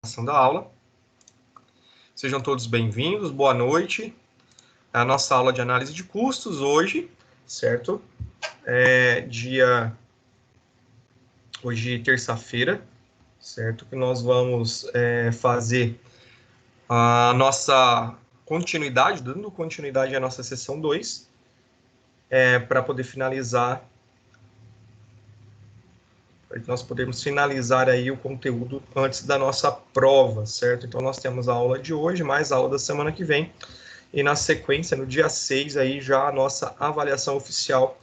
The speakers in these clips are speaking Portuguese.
Da aula. Sejam todos bem-vindos, boa noite. A nossa aula de análise de custos hoje, certo? Hoje terça-feira, certo? Que nós vamos fazer a nossa continuidade, dando continuidade à nossa sessão 2, para poder finalizar, para que nós podemos finalizar aí o conteúdo antes da nossa prova, certo? Então, nós temos a aula de hoje, mais a aula da semana que vem, e na sequência, no dia 6, aí já a nossa avaliação oficial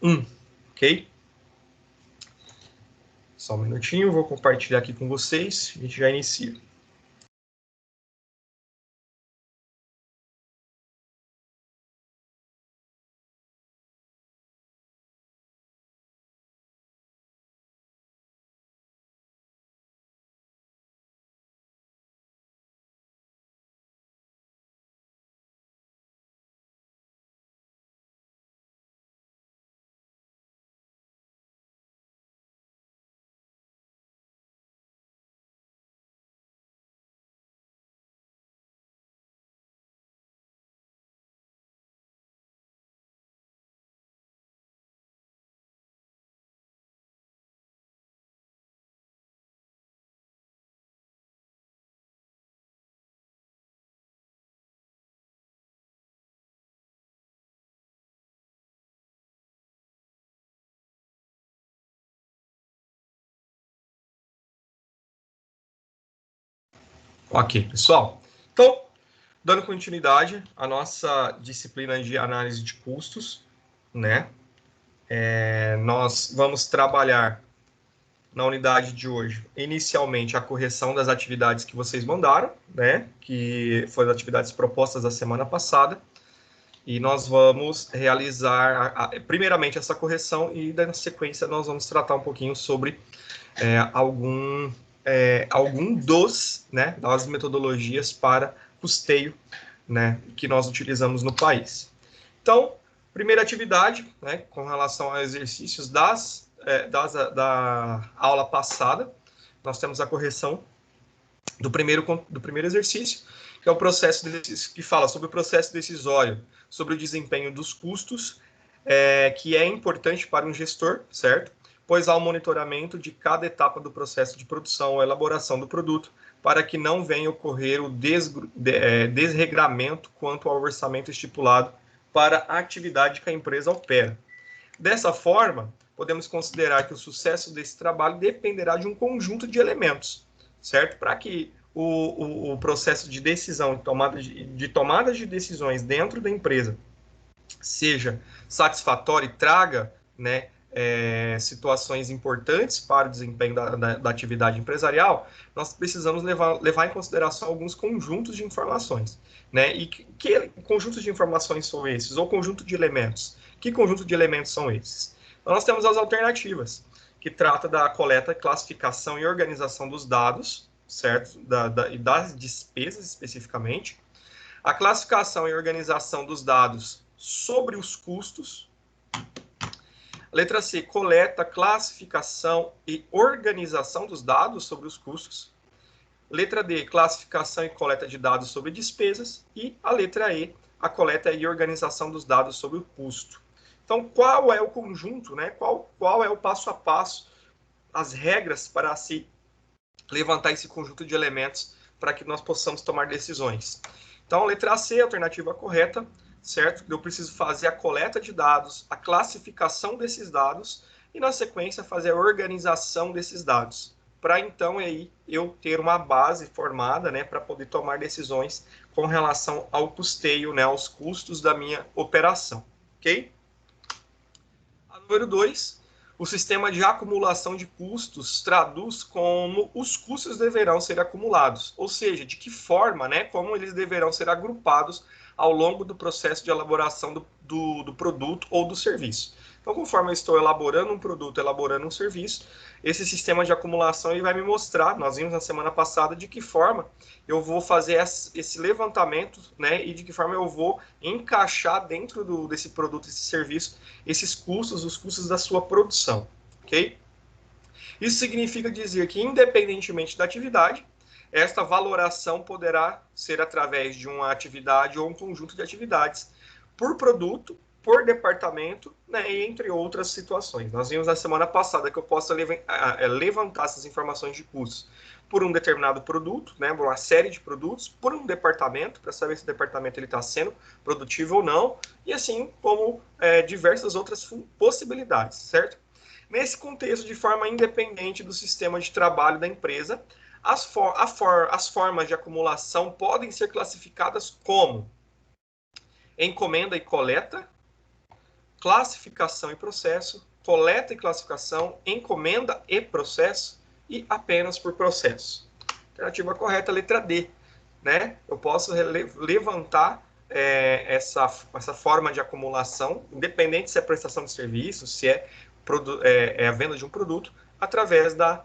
1, ok? Só um minutinho, vou compartilhar aqui com vocês, a gente já inicia. Ok, pessoal. Então, dando continuidade à nossa disciplina de análise de custos, né? Nós vamos trabalhar na unidade de hoje, inicialmente, a correção das atividades que vocês mandaram, né? Que foram as atividades propostas da semana passada. E nós vamos realizar, primeiramente, essa correção e, na sequência, nós vamos tratar um pouquinho sobre algum das metodologias para custeio, né, que nós utilizamos no país. Então, primeira atividade, né, com relação aos exercícios da aula passada, nós temos a correção do primeiro exercício, que é o processo que fala sobre o processo decisório, sobre o desempenho dos custos, que é importante para um gestor, certo? Pois há o monitoramento de cada etapa do processo de produção ou elaboração do produto, para que não venha ocorrer o desregramento quanto ao orçamento estipulado para a atividade que a empresa opera. Dessa forma, podemos considerar que o sucesso desse trabalho dependerá de um conjunto de elementos, certo? Para que o processo de decisão, de tomada de decisões dentro da empresa seja satisfatório e traga, né, situações importantes para o desempenho da atividade empresarial, nós precisamos levar em consideração alguns conjuntos de informações, né? E que conjuntos de informações são esses? Ou conjunto de elementos? Que conjunto de elementos são esses? Então, nós temos as alternativas, que trata da coleta, classificação e organização dos dados, certo? E das despesas, especificamente. A classificação e organização dos dados sobre os custos. Letra C, coleta, classificação e organização dos dados sobre os custos. Letra D, classificação e coleta de dados sobre despesas. E a letra E, a coleta e organização dos dados sobre o custo. Então, qual é o conjunto, né? Qual é o passo a passo, as regras para se levantar esse conjunto de elementos para que nós possamos tomar decisões? Então, letra C, a alternativa correta, certo? Eu preciso fazer a coleta de dados, a classificação desses dados e, na sequência, fazer a organização desses dados, para então aí eu ter uma base formada, né, para poder tomar decisões com relação ao custeio, né, aos custos da minha operação, ok? A número 2, o sistema de acumulação de custos traduz como os custos deverão ser acumulados, ou seja, de que forma, né, como eles deverão ser agrupados ao longo do processo de elaboração do produto ou do serviço. Então, conforme eu estou elaborando um produto, elaborando um serviço, esse sistema de acumulação ele vai me mostrar, nós vimos na semana passada, de que forma eu vou fazer esse levantamento, né, e de que forma eu vou encaixar dentro desse produto, desse serviço, esses custos, os custos da sua produção, ok? Isso significa dizer que, independentemente da atividade, esta valoração poderá ser através de uma atividade ou um conjunto de atividades por produto, por departamento, né, e entre outras situações. Nós vimos na semana passada que eu posso levantar essas informações de custos por um determinado produto, né, uma série de produtos, por um departamento, para saber se o departamento está sendo produtivo ou não, e assim como diversas outras possibilidades, certo? Nesse contexto, de forma independente do sistema de trabalho da empresa, as formas de acumulação podem ser classificadas como encomenda e coleta, classificação e processo, coleta e classificação, encomenda e processo e apenas por processo. Alternativa correta, letra D. Né? Eu posso levantar essa forma de acumulação, independente se é prestação de serviço, se é a venda de um produto, através da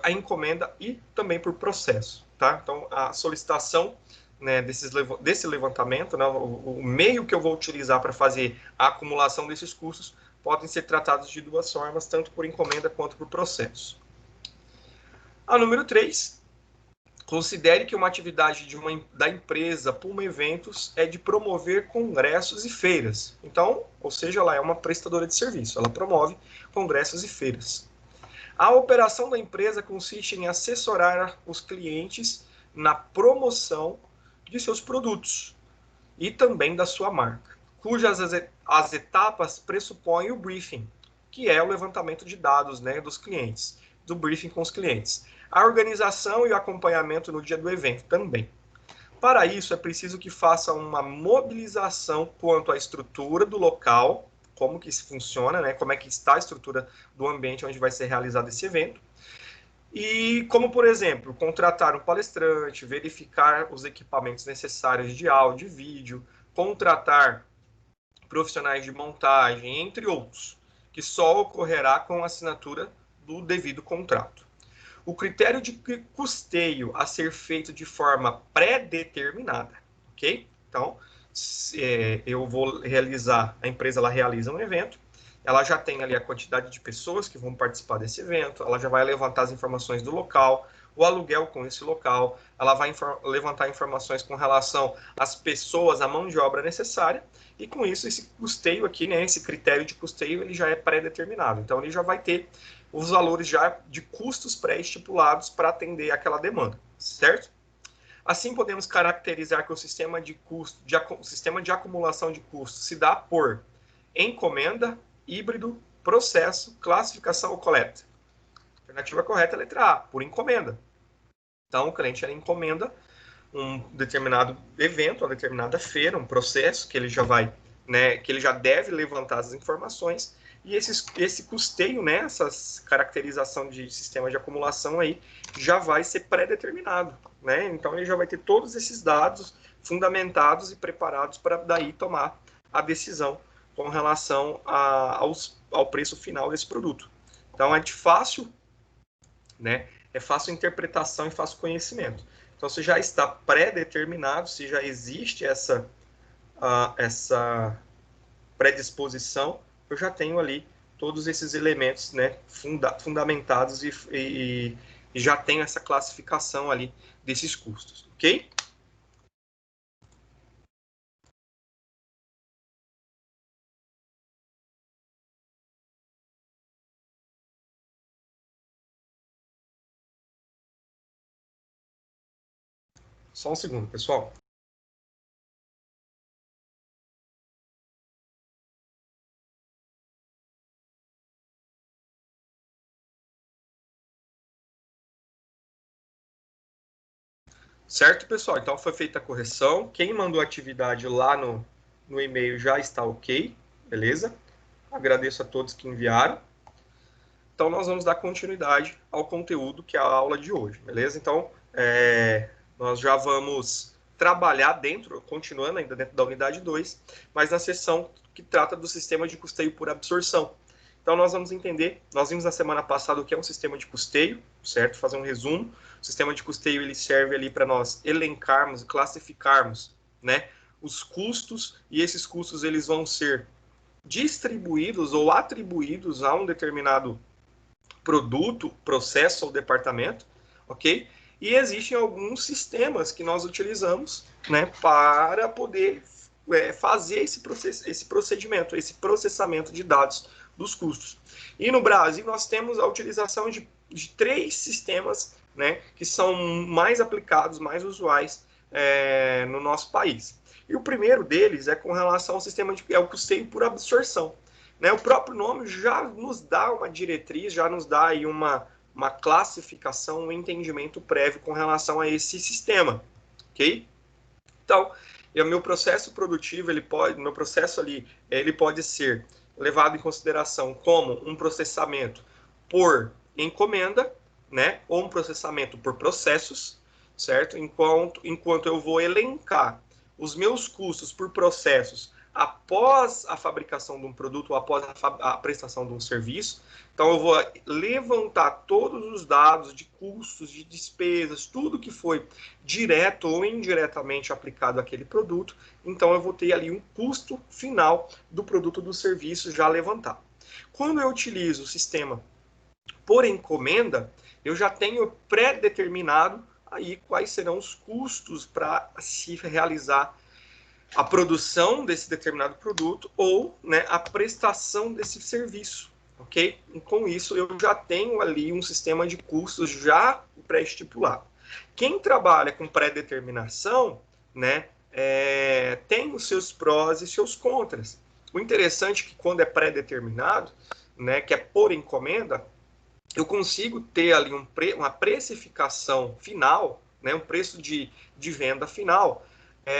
encomenda e também por processo. Tá? Então, a solicitação, né, desse levantamento, né, o meio que eu vou utilizar para fazer a acumulação desses custos, podem ser tratados de duas formas, tanto por encomenda quanto por processo. A número 3, considere que uma atividade da empresa Puma Eventos é de promover congressos e feiras. Então, ou seja, ela é uma prestadora de serviço, ela promove congressos e feiras. A operação da empresa consiste em assessorar os clientes na promoção de seus produtos e também da sua marca, cujas as etapas pressupõem o briefing, que é o levantamento de dados, né, dos clientes, do briefing com os clientes, a organização e o acompanhamento no dia do evento também. Para isso, é preciso que faça uma mobilização quanto à estrutura do local, como que isso funciona, né, como é que está a estrutura do ambiente onde vai ser realizado esse evento, e como, por exemplo, contratar um palestrante, verificar os equipamentos necessários de áudio e vídeo, contratar profissionais de montagem, entre outros, que só ocorrerá com a assinatura do devido contrato. O critério de custeio a ser feito de forma pré-determinada, ok? Então, eu vou realizar, a empresa ela realiza um evento, ela já tem ali a quantidade de pessoas que vão participar desse evento, ela já vai levantar as informações do local, o aluguel com esse local, ela vai levantar informações com relação às pessoas, à mão de obra necessária, e com isso, esse custeio aqui, né, esse critério de custeio, ele já é pré-determinado. Então, ele já vai ter os valores já de custos pré-estipulados para atender aquela demanda, certo? Assim, podemos caracterizar que o sistema de acumulação de custos se dá por encomenda, híbrido, processo, classificação ou coleta. A alternativa correta é a letra A, por encomenda. Então, o cliente encomenda um determinado evento, uma determinada feira, um processo que ele já vai, né, que ele já deve levantar as informações, e esse custeio, né, essa caracterização de sistema de acumulação aí, já vai ser pré-determinado, né? Então ele já vai ter todos esses dados fundamentados e preparados para daí tomar a decisão com relação ao preço final desse produto. Então é de fácil, né? É fácil interpretação e fácil conhecimento. Então, se já está pré-determinado, se já existe essa predisposição, eu já tenho ali todos esses elementos, né, fundamentados e já tenho essa classificação ali desses custos, ok? Só um segundo, pessoal. Certo, pessoal? Então, foi feita a correção. Quem mandou a atividade lá no e-mail já está ok, beleza? Agradeço a todos que enviaram. Então, nós vamos dar continuidade ao conteúdo que é a aula de hoje, beleza? Então, nós já vamos trabalhar continuando ainda dentro da unidade 2, mas na seção que trata do sistema de custeio por absorção. Então, nós vamos entender, nós vimos na semana passada o que é um sistema de custeio, certo? Fazer um resumo. O sistema de custeio, ele serve ali para nós elencarmos, classificarmos, né, os custos, e esses custos, eles vão ser distribuídos ou atribuídos a um determinado produto, processo ou departamento, ok? E existem alguns sistemas que nós utilizamos, né, para poder fazer esse procedimento, esse processamento de dados dos custos. E no Brasil nós temos a utilização de 3 sistemas, né, que são mais aplicados, mais usuais no nosso país. E o primeiro deles é com relação ao sistema é o custeio por absorção. Né? O próprio nome já nos dá uma diretriz, já nos dá aí uma classificação, um entendimento prévio com relação a esse sistema, ok? Então, o meu processo produtivo, ele pode ser levado em consideração como um processamento por encomenda, né, ou um processamento por processos, certo? Enquanto eu vou elencar os meus custos por processos após a fabricação de um produto ou após a prestação de um serviço. Então, eu vou levantar todos os dados de custos, de despesas, tudo que foi direto ou indiretamente aplicado àquele produto. Então, eu vou ter ali um custo final do produto ou do serviço já levantado. Quando eu utilizo o sistema por encomenda, eu já tenho pré-determinado aí quais serão os custos para se realizar a produção desse determinado produto ou, né, a prestação desse serviço, ok? E com isso eu já tenho ali um sistema de custos já pré-estipulado. Quem trabalha com pré-determinação, né, tem os seus prós e seus contras. O interessante é que quando é pré-determinado, né, que é por encomenda, eu consigo ter ali uma precificação final, né, um preço de venda final,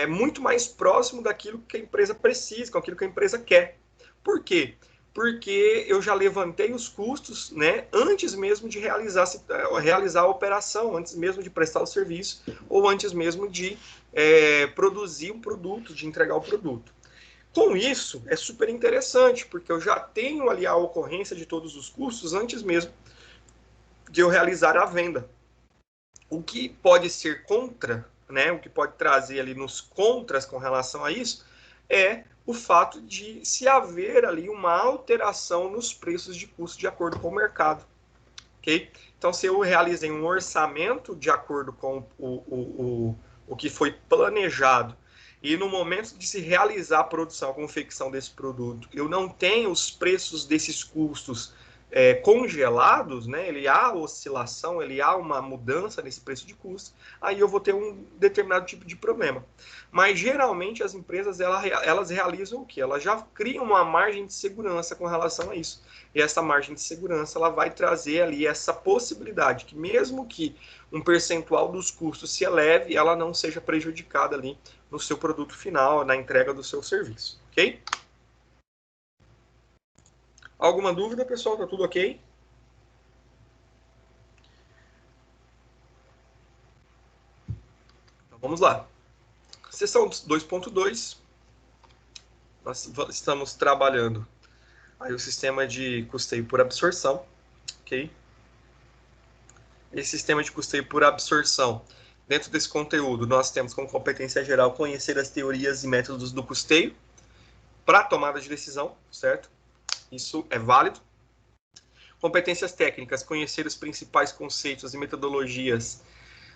muito mais próximo daquilo que a empresa precisa, com aquilo que a empresa quer. Por quê? Porque eu já levantei os custos, né, antes mesmo de realizar a operação, antes mesmo de prestar o serviço, ou antes mesmo de produzir um produto, de entregar o produto. Com isso, é super interessante, porque eu já tenho ali a ocorrência de todos os custos antes mesmo de eu realizar a venda. O que pode ser contra, né, o que pode trazer ali nos contras com relação a isso, é o fato de se haver ali uma alteração nos preços de custo de acordo com o mercado. Okay? Então, se eu realizei um orçamento de acordo com o que foi planejado e no momento de se realizar a produção, a confecção desse produto, eu não tenho os preços desses custos congelados, né? Ele há oscilação, ele há uma mudança nesse preço de custo, aí eu vou ter um determinado tipo de problema. Mas geralmente as empresas elas realizam o quê? Elas já criam uma margem de segurança com relação a isso. E essa margem de segurança ela vai trazer ali essa possibilidade que mesmo que um percentual dos custos se eleve, ela não seja prejudicada ali no seu produto final, na entrega do seu serviço, ok? Alguma dúvida, pessoal? Tá tudo ok? Então, vamos lá. Seção 2.2. Nós estamos trabalhando aí o sistema de custeio por absorção, ok? Esse sistema de custeio por absorção, dentro desse conteúdo, nós temos como competência geral conhecer as teorias e métodos do custeio para tomada de decisão, certo? Isso é válido. Competências técnicas, conhecer os principais conceitos e metodologias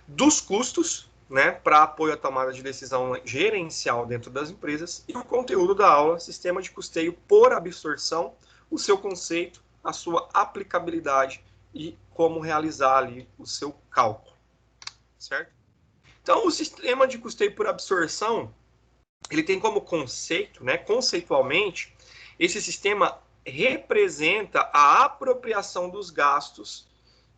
dos custos, né, para apoio à tomada de decisão gerencial dentro das empresas. E o conteúdo da aula, sistema de custeio por absorção, o seu conceito, a sua aplicabilidade e como realizar ali o seu cálculo, certo? Então, o sistema de custeio por absorção, ele tem como conceito, né, conceitualmente, esse sistema representa a apropriação dos gastos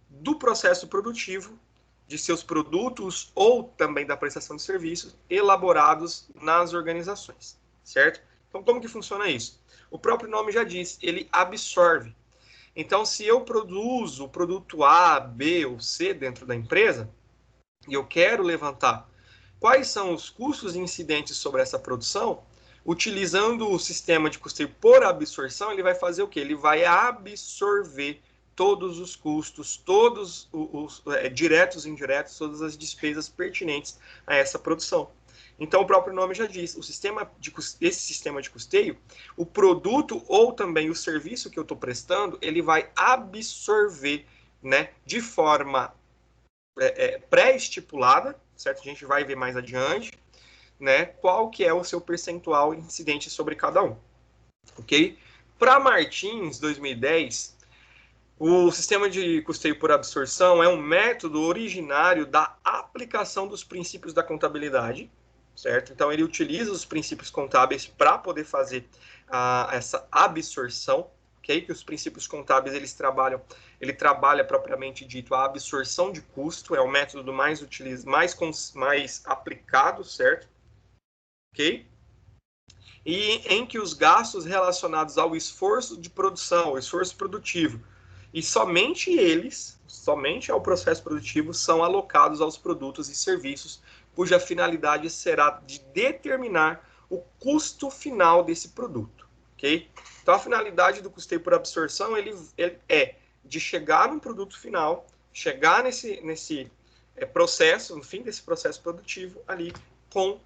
do processo produtivo, de seus produtos ou também da prestação de serviços elaborados nas organizações, certo? Então, como que funciona isso? O próprio nome já diz, ele absorve. Então, se eu produzo o produto A, B ou C dentro da empresa, e eu quero levantar quais são os custos incidentes sobre essa produção, utilizando o sistema de custeio por absorção, ele vai fazer o quê? Ele vai absorver todos os custos, todos os diretos e indiretos, todas as despesas pertinentes a essa produção. Então, o próprio nome já diz, esse sistema de custeio, o produto ou também o serviço que eu estou prestando, ele vai absorver, né, de forma pré-estipulada, certo? A gente vai ver mais adiante, né? Qual que é o seu percentual incidente sobre cada um, ok? Para Martins, 2010, o sistema de custeio por absorção é um método originário da aplicação dos princípios da contabilidade, certo? Então, ele utiliza os princípios contábeis para poder fazer essa absorção, ok? Que os princípios contábeis, ele trabalha propriamente dito a absorção de custo, é o método mais aplicado, certo? Ok? E em que os gastos relacionados ao esforço de produção, ao esforço produtivo, e somente eles, somente ao processo produtivo, são alocados aos produtos e serviços, cuja finalidade será de determinar o custo final desse produto, ok? Então, a finalidade do custeio por absorção, ele é de chegar num produto final, chegar nesse processo, no fim desse processo produtivo, ali, com,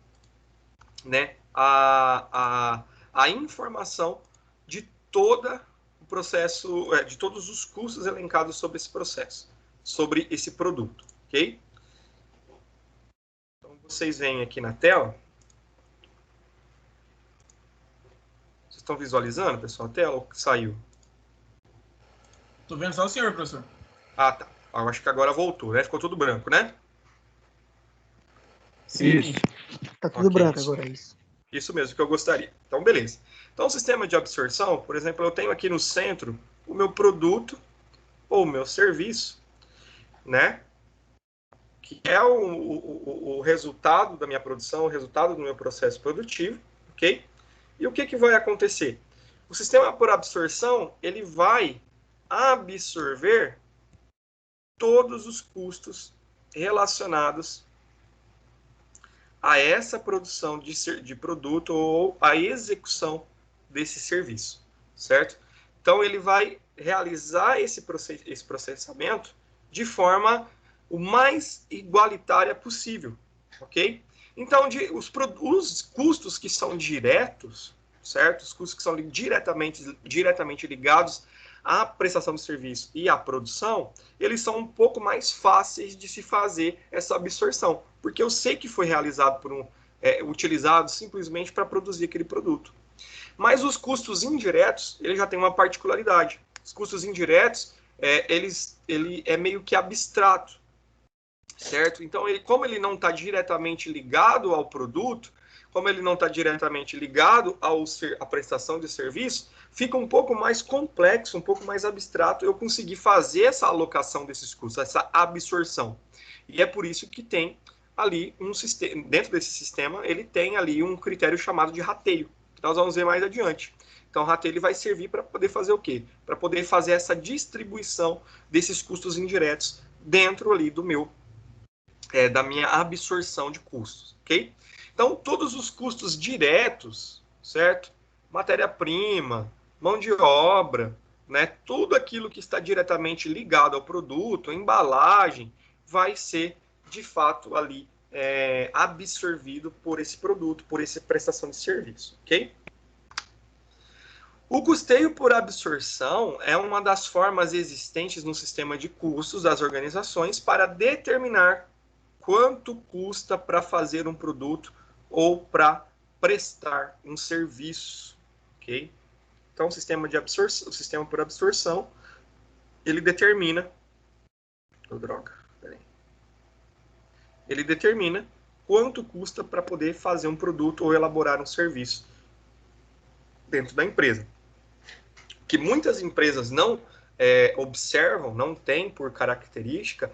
né, a informação de toda o processo, de todos os custos elencados sobre esse processo, sobre esse produto, ok? Então, vocês veem aqui na tela. Vocês estão visualizando, pessoal, a tela ou saiu? Tô vendo só o senhor, professor. Ah, tá. Eu acho que agora voltou, né? Ficou tudo branco, né? Sim. Isso. Tá tudo branco agora, isso. Isso mesmo que eu gostaria. Então, beleza. Então, o sistema de absorção, por exemplo, eu tenho aqui no centro o meu produto ou o meu serviço, né? Que é o resultado da minha produção, o resultado do meu processo produtivo, ok? E o que vai acontecer? O sistema por absorção, ele vai absorver todos os custos relacionados a essa produção de produto ou a execução desse serviço, certo? Então, ele vai realizar esse processamento de forma o mais igualitária possível, ok? Então, os custos que são diretos, certo? Os custos que são diretamente ligados à prestação de serviço e à produção, eles são um pouco mais fáceis de se fazer essa absorção, porque eu sei que foi realizado utilizado simplesmente para produzir aquele produto. Mas os custos indiretos, ele já tem uma particularidade. Os custos indiretos, ele é meio que abstrato, certo? Então, como ele não está diretamente ligado ao produto, como ele não está diretamente ligado à prestação de serviço, fica um pouco mais complexo, um pouco mais abstrato eu conseguir fazer essa alocação desses custos, essa absorção. E é por isso que tem ali um sistema, dentro desse sistema, ele tem ali um critério chamado de rateio, que nós vamos ver mais adiante. Então, o rateio ele vai servir para poder fazer o quê? Para poder fazer essa distribuição desses custos indiretos dentro ali da minha absorção de custos, ok? Então, todos os custos diretos, certo? Matéria-prima, mão de obra, né? Tudo aquilo que está diretamente ligado ao produto, a embalagem, vai ser, de fato, ali absorvido por esse produto, por essa prestação de serviço, ok? O custeio por absorção é uma das formas existentes no sistema de custos das organizações para determinar quanto custa para fazer um produto ou para prestar um serviço, ok? Então, o sistema por absorção, ele determina... Ele determina quanto custa para poder fazer um produto ou elaborar um serviço dentro da empresa. Que muitas empresas não observam, não têm por característica,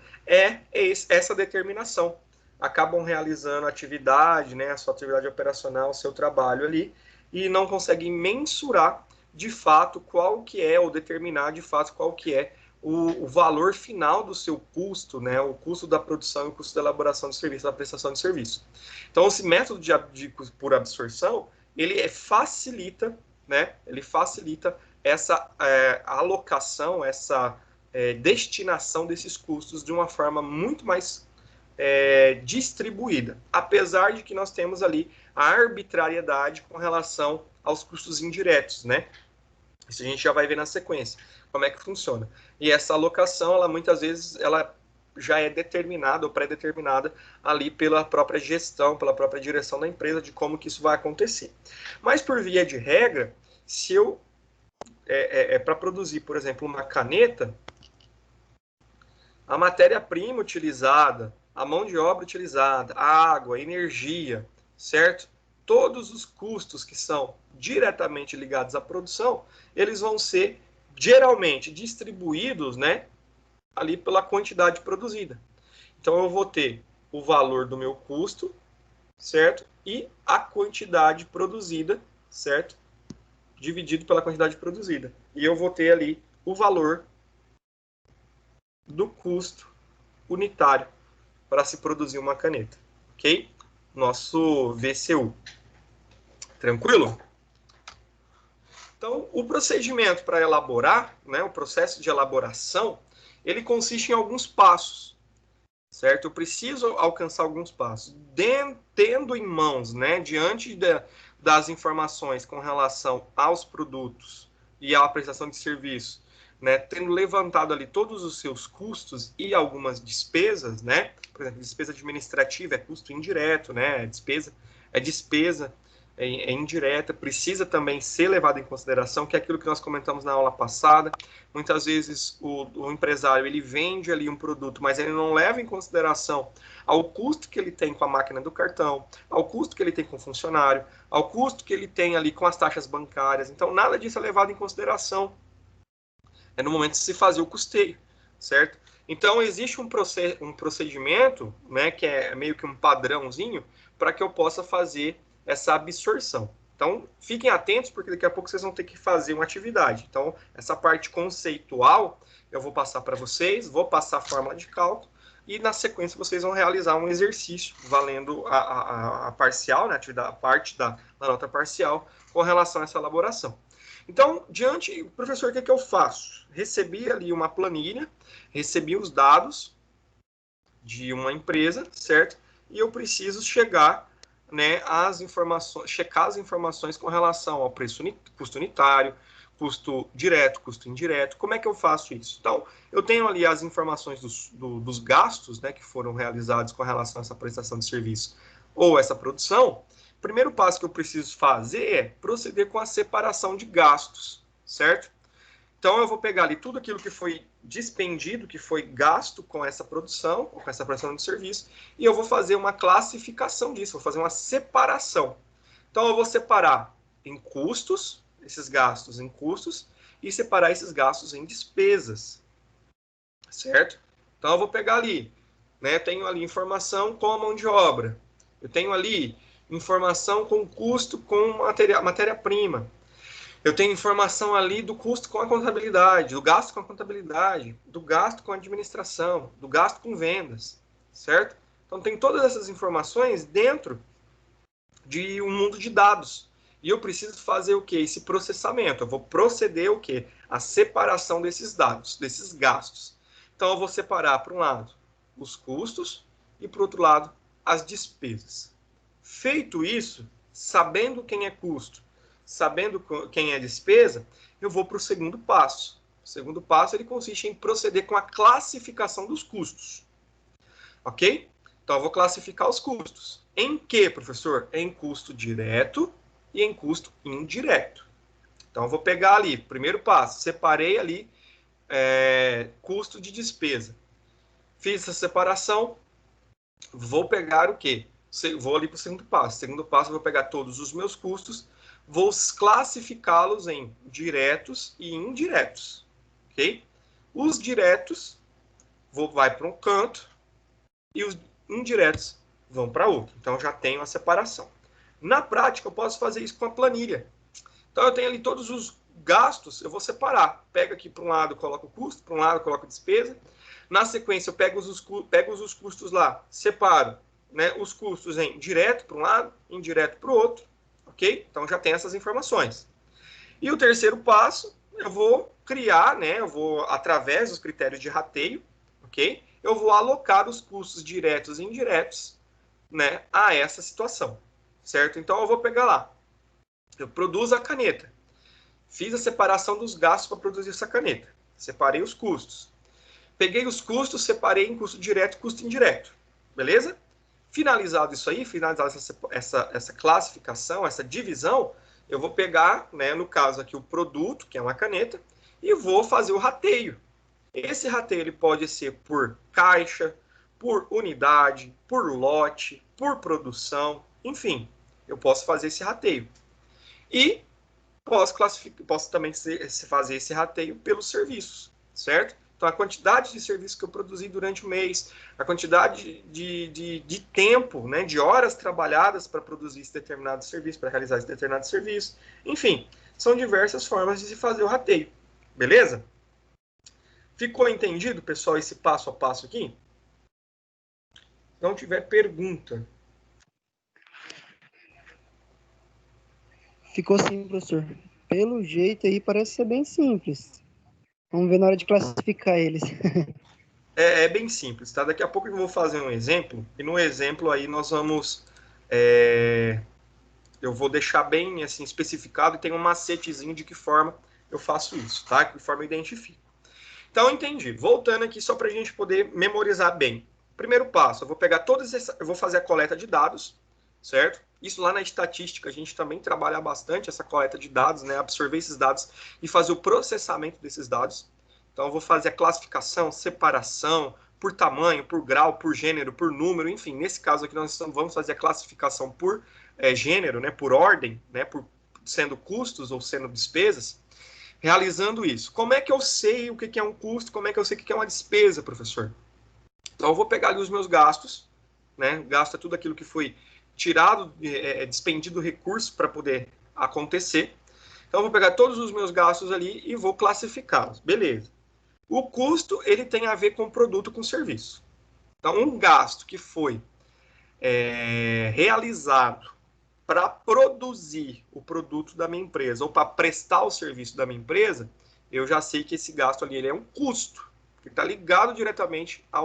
essa determinação. Acabam realizando atividade, né, a sua atividade operacional, o seu trabalho ali, e não conseguem mensurar de fato qual que é, ou determinar de fato qual que é o valor final do seu custo, né, o custo da produção e o custo da elaboração de serviço, da prestação de serviço. Então, esse método por absorção, ele facilita, né, essa alocação, essa destinação desses custos de uma forma muito mais distribuída, apesar de que nós temos ali a arbitrariedade com relação aos custos indiretos, né? Isso a gente já vai ver na sequência, como é que funciona. E essa alocação, ela muitas vezes, ela já é determinada ou pré-determinada ali pela própria gestão, pela própria direção da empresa, de como que isso vai acontecer. Mas, por via de regra, se eu, para produzir, por exemplo, uma caneta, a matéria-prima utilizada, a mão de obra utilizada, a água, a energia, certo? Todos os custos que são diretamente ligados à produção, eles vão ser geralmente distribuídos, né, ali pela quantidade produzida. Então eu vou ter o valor do meu custo, certo? E a quantidade produzida, certo? Dividido pela quantidade produzida. E eu vou ter ali o valor do custo unitário para se produzir uma caneta, ok? Nosso VCU. Tranquilo? Então, o procedimento para elaborar, né, o processo de elaboração, ele consiste em alguns passos, certo? Eu preciso alcançar alguns passos. Tendo em mãos, né, diante das informações com relação aos produtos e à prestação de serviço, né, tendo levantado ali todos os seus custos e algumas despesas, né, por exemplo, despesa administrativa é custo indireto, né, despesa é indireta, precisa também ser levado em consideração, que é aquilo que nós comentamos na aula passada. Muitas vezes o empresário ele vende ali um produto, mas ele não leva em consideração ao custo que ele tem com a máquina do cartão, ao custo que ele tem com o funcionário, ao custo que ele tem ali com as taxas bancárias. Então, nada disso é levado em consideração. É no momento de se fazer o custeio, certo? Então, existe um procedimento, né, que é meio que um padrãozinho, para que eu possa fazer essa absorção. Então, fiquem atentos, porque daqui a pouco vocês vão ter que fazer uma atividade. Então, essa parte conceitual, eu vou passar para vocês, vou passar a fórmula de cálculo, e na sequência vocês vão realizar um exercício, valendo a parcial, né, a parte da nota parcial, com relação a essa elaboração. Então, professor, o que eu faço? Recebi ali uma planilha, recebi os dados de uma empresa, certo? E eu preciso chegar, né, checar as informações com relação ao custo unitário, custo direto, custo indireto. Como é que eu faço isso? Então, eu tenho ali as informações dos gastos, né, que foram realizados com relação a essa prestação de serviço ou essa produção. O primeiro passo que eu preciso fazer é proceder com a separação de gastos, certo? Então, eu vou pegar ali tudo aquilo que foi dispendido, que foi gasto com essa produção, com essa prestação de serviço, e eu vou fazer uma classificação disso, vou fazer uma separação. Então, eu vou separar em custos, esses gastos em custos, e separar esses gastos em despesas, certo? Então, eu vou pegar ali, né, tenho ali informação com a mão de obra, eu tenho ali informação com custo com matéria-prima. Eu tenho informação ali do custo com a contabilidade, do gasto com a contabilidade, do gasto com a administração, do gasto com vendas, certo? Então, tem todas essas informações dentro de um mundo de dados. E eu preciso fazer o quê? Esse processamento. Eu vou proceder o quê? A separação desses dados, desses gastos. Então, eu vou separar, por um lado, os custos e, por outro lado, as despesas. Feito isso, sabendo quem é custo, sabendo quem é despesa, eu vou para o segundo passo. O segundo passo ele consiste em proceder com a classificação dos custos. Ok? Então, eu vou classificar os custos. Em que, professor? Em custo direto e em custo indireto. Então, eu vou pegar ali, primeiro passo, separei ali custo de despesa. Fiz essa separação, vou pegar o quê? Vou ali para o segundo passo. Segundo passo, eu vou pegar todos os meus custos, vou classificá-los em diretos e indiretos, ok? Os diretos vai para um canto e os indiretos vão para outro. Então, já tenho a separação. Na prática, eu posso fazer isso com a planilha. Então, eu tenho ali todos os gastos, eu vou separar. Pego aqui para um lado, coloco o custo, para um lado, coloco a despesa. Na sequência, eu pego os custos lá, separo, né, os custos em direto para um lado, indireto para o outro. Ok? Então, já tem essas informações. E o terceiro passo, eu vou criar, né, através dos critérios de rateio, ok? Eu vou alocar os custos diretos e indiretos, né, a essa situação, certo? Então, eu vou pegar lá, eu produzo a caneta, fiz a separação dos gastos para produzir essa caneta, separei os custos, Peguei os custos, separei em custo direto e custo indireto. Beleza? Finalizado isso aí, finalizada essa classificação, essa divisão, eu vou pegar, né, no caso aqui, o produto, que é uma caneta, e vou fazer o rateio. Esse rateio ele pode ser por caixa, por unidade, por lote, por produção, enfim, eu posso fazer esse rateio. E posso também fazer esse rateio pelos serviços, certo? Então, a quantidade de serviço que eu produzi durante o mês, a quantidade de tempo, né, de horas trabalhadas para produzir esse determinado serviço, para realizar esse determinado serviço. Enfim, são diversas formas de se fazer o rateio. Beleza? Ficou entendido, pessoal, esse passo a passo aqui? Se não tiver pergunta. Ficou sim, professor. Pelo jeito aí parece ser bem simples. Vamos ver na hora de classificar eles. É bem simples, tá? Daqui a pouco eu vou fazer um exemplo, e no exemplo aí nós vamos... eu vou deixar bem assim especificado e tem um macetezinho de que forma eu faço isso, tá? De que forma eu identifico. Então, entendi. Voltando aqui só para a gente poder memorizar bem. Primeiro passo, eu vou pegar eu vou fazer a coleta de dados, certo? Isso lá na estatística a gente também trabalha bastante essa coleta de dados, né? Absorver esses dados e fazer o processamento desses dados. Então, eu vou fazer a classificação, separação, por tamanho, por grau, por gênero, por número, enfim. Nesse caso aqui, nós vamos fazer a classificação por gênero, né? Por ordem, né? Por sendo custos ou sendo despesas. Realizando isso. Como é que eu sei o que é um custo? Como é que eu sei o que é uma despesa, professor? Então, eu vou pegar ali os meus gastos, né? Gasto é tudo aquilo que foi tirado, despendido recurso para poder acontecer. Então, eu vou pegar todos os meus gastos ali e vou classificá-los. Beleza. O custo, ele tem a ver com produto, com serviço. Então, um gasto que foi realizado para produzir o produto da minha empresa ou para prestar o serviço da minha empresa, eu já sei que esse gasto ali ele é um custo, que está ligado diretamente à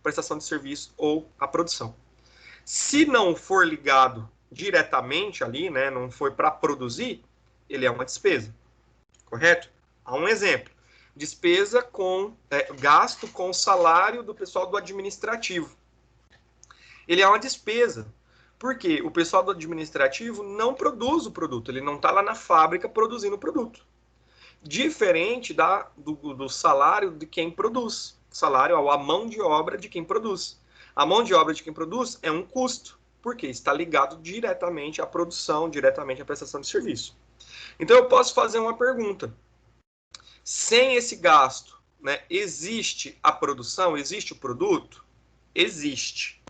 prestação de serviço ou à produção. Se não for ligado diretamente ali, né, não foi para produzir, ele é uma despesa, correto? Há um exemplo. Despesa com gasto com o salário do pessoal do administrativo. Ele é uma despesa. Porque o pessoal do administrativo não produz o produto, ele não está lá na fábrica produzindo o produto. Diferente do salário de quem produz. Salário, a mão de obra de quem produz. A mão de obra de quem produz é um custo, porque está ligado diretamente à produção, diretamente à prestação de serviço. Então eu posso fazer uma pergunta. Sem esse gasto, né, existe a produção? Existe o produto? Existe,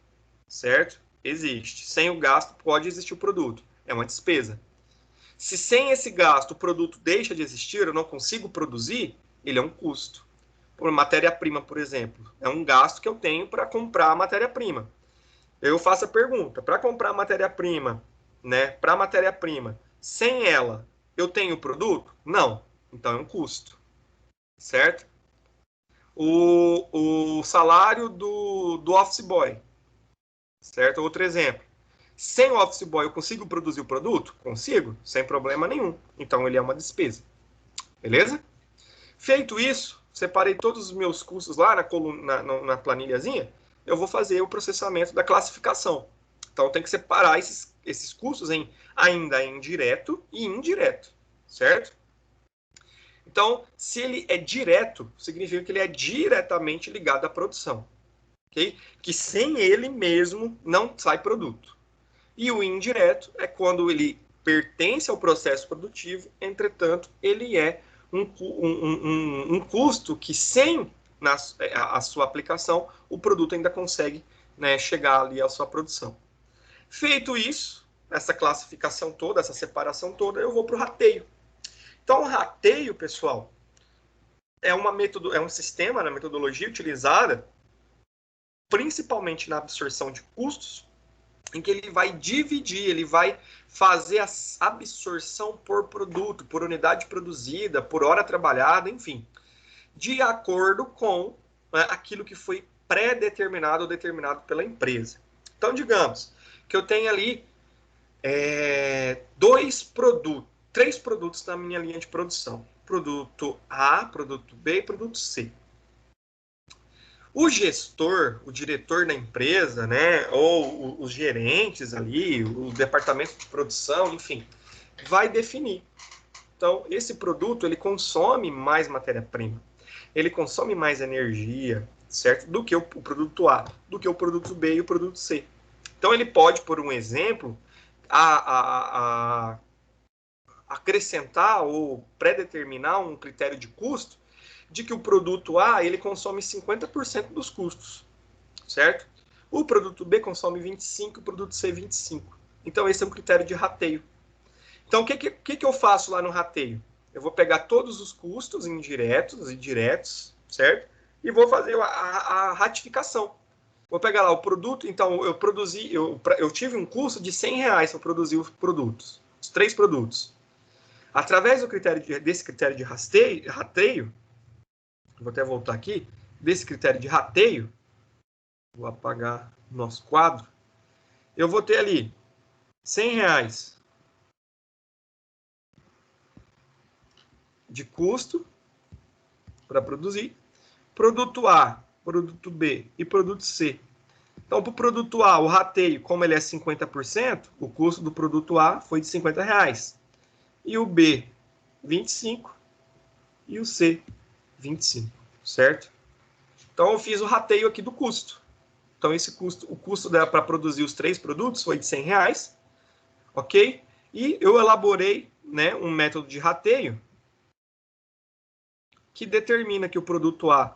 certo? Existe. Sem o gasto, pode existir o produto. É uma despesa. Se sem esse gasto o produto deixa de existir, eu não consigo produzir, ele é um custo. Por matéria-prima, por exemplo, é um gasto que eu tenho para comprar a matéria-prima. Eu faço a pergunta, para comprar a matéria-prima, né, para a matéria-prima, sem ela, eu tenho o produto? Não. Então é um custo. Certo? O salário do office boy. Certo? Outro exemplo. Sem o office boy eu consigo produzir o produto? Consigo, sem problema nenhum. Então ele é uma despesa. Beleza? Feito isso, separei todos os meus custos lá na planilhazinha, eu vou fazer o processamento da classificação. Então tem que separar esses custos ainda em direto e indireto. Certo? Então, se ele é direto, significa que ele é diretamente ligado à produção. Okay? Que sem ele mesmo não sai produto. E o indireto é quando ele pertence ao processo produtivo, entretanto, ele é um custo que sem a sua aplicação, o produto ainda consegue, né, chegar ali à sua produção. Feito isso, essa classificação toda, essa separação toda, eu vou para o rateio. Então, o rateio, pessoal, é um sistema, uma metodologia utilizada principalmente na absorção de custos, em que ele vai dividir, ele vai fazer a absorção por produto, por unidade produzida, por hora trabalhada, enfim, de acordo com, né, aquilo que foi pré-determinado ou determinado pela empresa. Então, digamos que eu tenho ali três produtos na minha linha de produção. Produto A, produto B e produto C. O gestor, o diretor da empresa, né, ou os gerentes ali, o departamento de produção, enfim, vai definir. Então, esse produto, ele consome mais matéria-prima, ele consome mais energia, certo? Do que o produto A, do que o produto B e o produto C. Então, ele pode, por um exemplo, acrescentar ou predeterminar um critério de custo de que o produto A ele consome 50% dos custos, certo? O produto B consome 25%, o produto C 25%. Então, esse é um critério de rateio. Então, o que eu faço lá no rateio? Eu vou pegar todos os custos indiretos e diretos, certo? E vou fazer a ratificação. Vou pegar lá o produto, então eu tive um custo de R$100 para produzir os produtos, os 3 produtos. Através desse critério de rateio, vou até voltar aqui, desse critério de rateio, vou apagar o nosso quadro, eu vou ter ali R$100 de custo para produzir, produto A, produto B e produto C. Então, para o produto A, o rateio, como ele é 50%, o custo do produto A foi de R$50. E o B, 25, e o C, 25, certo? Então, eu fiz o rateio aqui do custo. Então, o custo para produzir os 3 produtos foi de R$100, ok? E eu elaborei, né, um método de rateio que determina que o produto A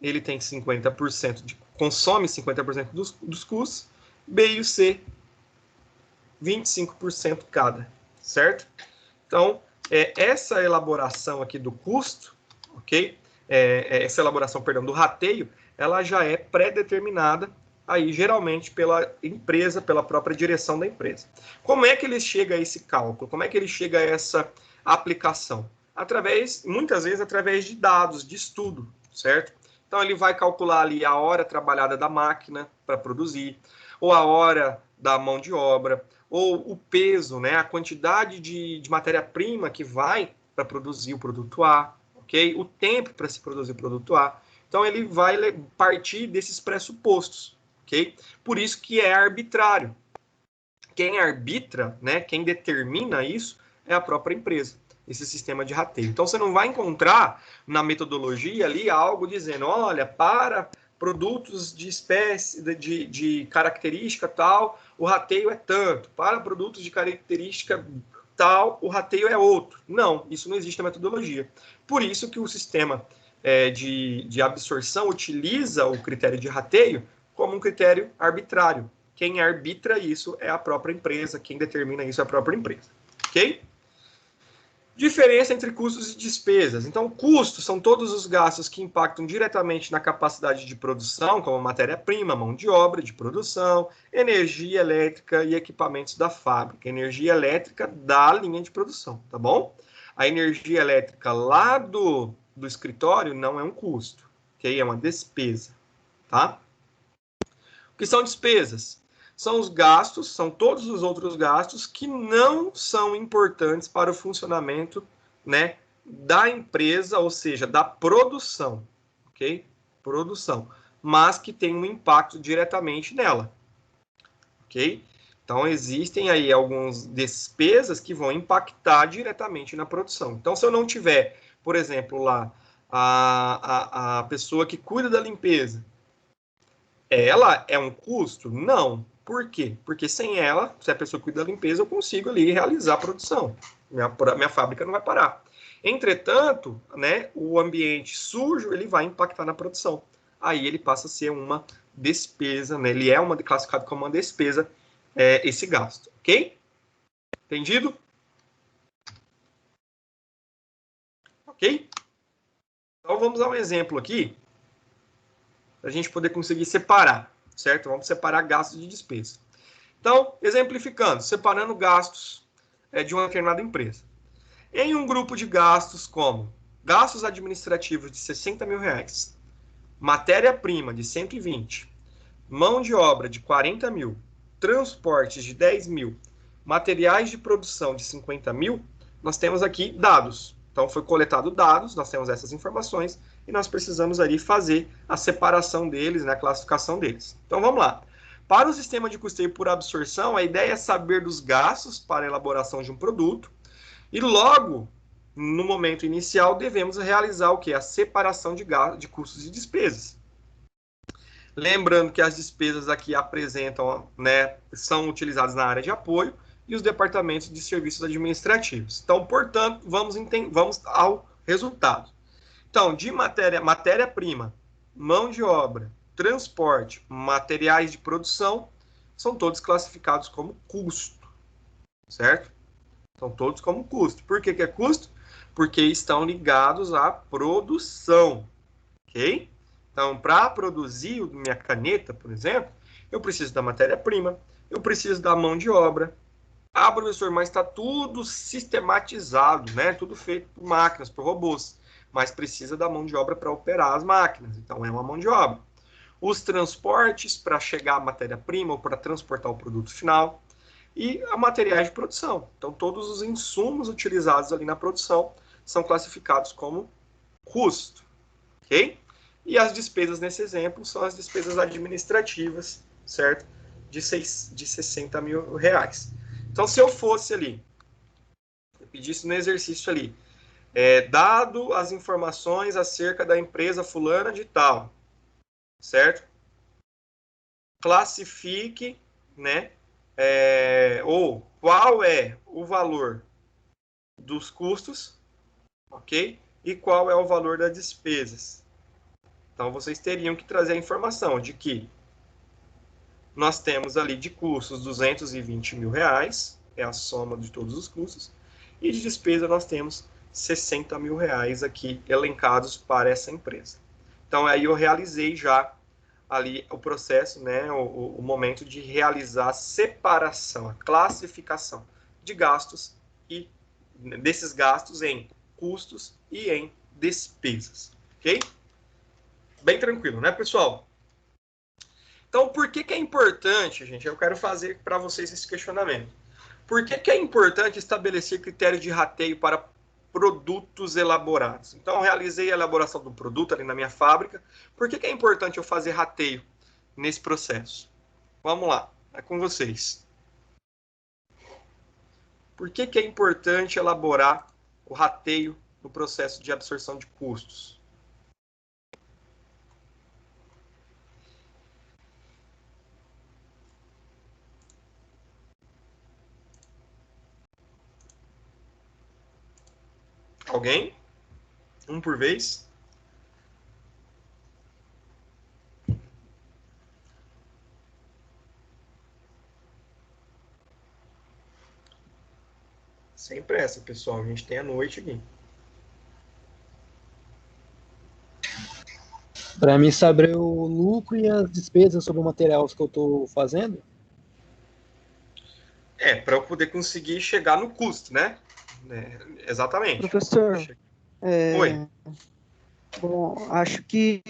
ele tem 50% consome 50% dos custos, B e o C 25% cada, certo? Então, essa elaboração aqui do custo, ok? Essa elaboração, perdão, do rateio, ela já é pré-determinada aí geralmente pela empresa, pela própria direção da empresa. Como é que ele chega a esse cálculo? Como é que ele chega a essa aplicação? Muitas vezes através de dados, de estudo, certo? Então ele vai calcular ali a hora trabalhada da máquina para produzir, ou a hora da mão de obra, ou o peso, né, a quantidade de matéria-prima que vai para produzir o produto A, ok? O tempo para se produzir o produto A. Então ele vai partir desses pressupostos, ok? Por isso que é arbitrário. Quem arbitra, né, quem determina isso é a própria empresa, esse sistema de rateio. Então você não vai encontrar na metodologia ali algo dizendo, olha, para produtos de espécie, de característica tal, o rateio é tanto. Para produtos de característica tal, o rateio é outro. Não, isso não existe na metodologia. Por isso que o sistema de absorção utiliza o critério de rateio como um critério arbitrário. Quem arbitra isso é a própria empresa, quem determina isso é a própria empresa. Ok? Diferença entre custos e despesas. Então, custos são todos os gastos que impactam diretamente na capacidade de produção, como matéria-prima, mão de obra de produção, energia elétrica e equipamentos da fábrica. Energia elétrica da linha de produção, tá bom? A energia elétrica lá do escritório não é um custo, ok? É uma despesa, tá? O que são despesas? São os gastos, são todos os outros gastos que não são importantes para o funcionamento, né, da empresa, ou seja, da produção, ok? Produção, mas que tem um impacto diretamente nela, ok? Então, existem aí algumas despesas que vão impactar diretamente na produção. Então, se eu não tiver, por exemplo, lá, a pessoa que cuida da limpeza, ela é um custo? Não. Por quê? Porque sem ela, se a pessoa cuida da limpeza, eu consigo ali realizar a produção. Minha fábrica não vai parar. Entretanto, né, o ambiente sujo, ele vai impactar na produção. Aí ele passa a ser uma despesa, né? Ele é classificado como uma despesa, esse gasto, ok? Entendido? Ok? Então vamos a um exemplo aqui, para a gente poder conseguir separar, certo? Vamos separar gastos de despesa. Então, exemplificando, separando gastos de uma determinada empresa. Em um grupo de gastos como gastos administrativos de R$60 mil, matéria-prima de 120, mão de obra de 40 mil, transportes de 10 mil, materiais de produção de 50 mil, nós temos aqui dados. Então, foi coletado dados, nós temos essas informações, e nós precisamos ali fazer a separação deles, né, a classificação deles. Então vamos lá. Para o sistema de custeio por absorção, a ideia é saber dos gastos para a elaboração de um produto e logo, no momento inicial, devemos realizar o que? A separação de custos e despesas. Lembrando que as despesas aqui apresentam, né, são utilizadas na área de apoio e os departamentos de serviços administrativos. Então, portanto, vamos ao resultado. Então, de matéria-prima, mão de obra, transporte, materiais de produção, são todos classificados como custo, certo? São todos como custo. Por que é custo? Porque estão ligados à produção, ok? Então, para produzir minha caneta, por exemplo, eu preciso da matéria-prima, eu preciso da mão de obra. Ah, professor, mas está tudo sistematizado, né? Tudo feito por máquinas, por robôs. Mas precisa da mão de obra para operar as máquinas. Então, é uma mão de obra. Os transportes para chegar a matéria-prima ou para transportar o produto final. E a materiais de produção. Então, todos os insumos utilizados ali na produção são classificados como custo. Ok? E as despesas nesse exemplo são as despesas administrativas, certo? De 60 mil reais. Então, se eu fosse ali, eu pedisse no exercício ali, dado as informações acerca da empresa fulana de tal, certo? Classifique, né? Ou qual é o valor dos custos, ok? E qual é o valor das despesas. Então, vocês teriam que trazer a informação de que nós temos ali de custos 220 mil reais, é a soma de todos os custos, e de despesa nós temos 60 mil reais aqui elencados para essa empresa. Então, aí eu realizei já ali o processo, né, o momento de realizar a separação, a classificação de gastos e desses gastos em custos e em despesas, ok? Bem tranquilo, né, pessoal? Então, por que é importante, gente? Eu quero fazer para vocês esse questionamento. Por que é importante estabelecer critérios de rateio para produtos elaborados? Então, eu realizei a elaboração do produto ali na minha fábrica. Por que é importante eu fazer rateio nesse processo? Vamos lá, é com vocês. Por que é importante elaborar o rateio no processo de absorção de custos? Alguém? Um por vez? Sem pressa, pessoal. A gente tem a noite aqui. Para mim saber o lucro e as despesas sobre o material que eu estou fazendo? Para eu poder conseguir chegar no custo, né? Exatamente. Professor, Oi. Bom, acho que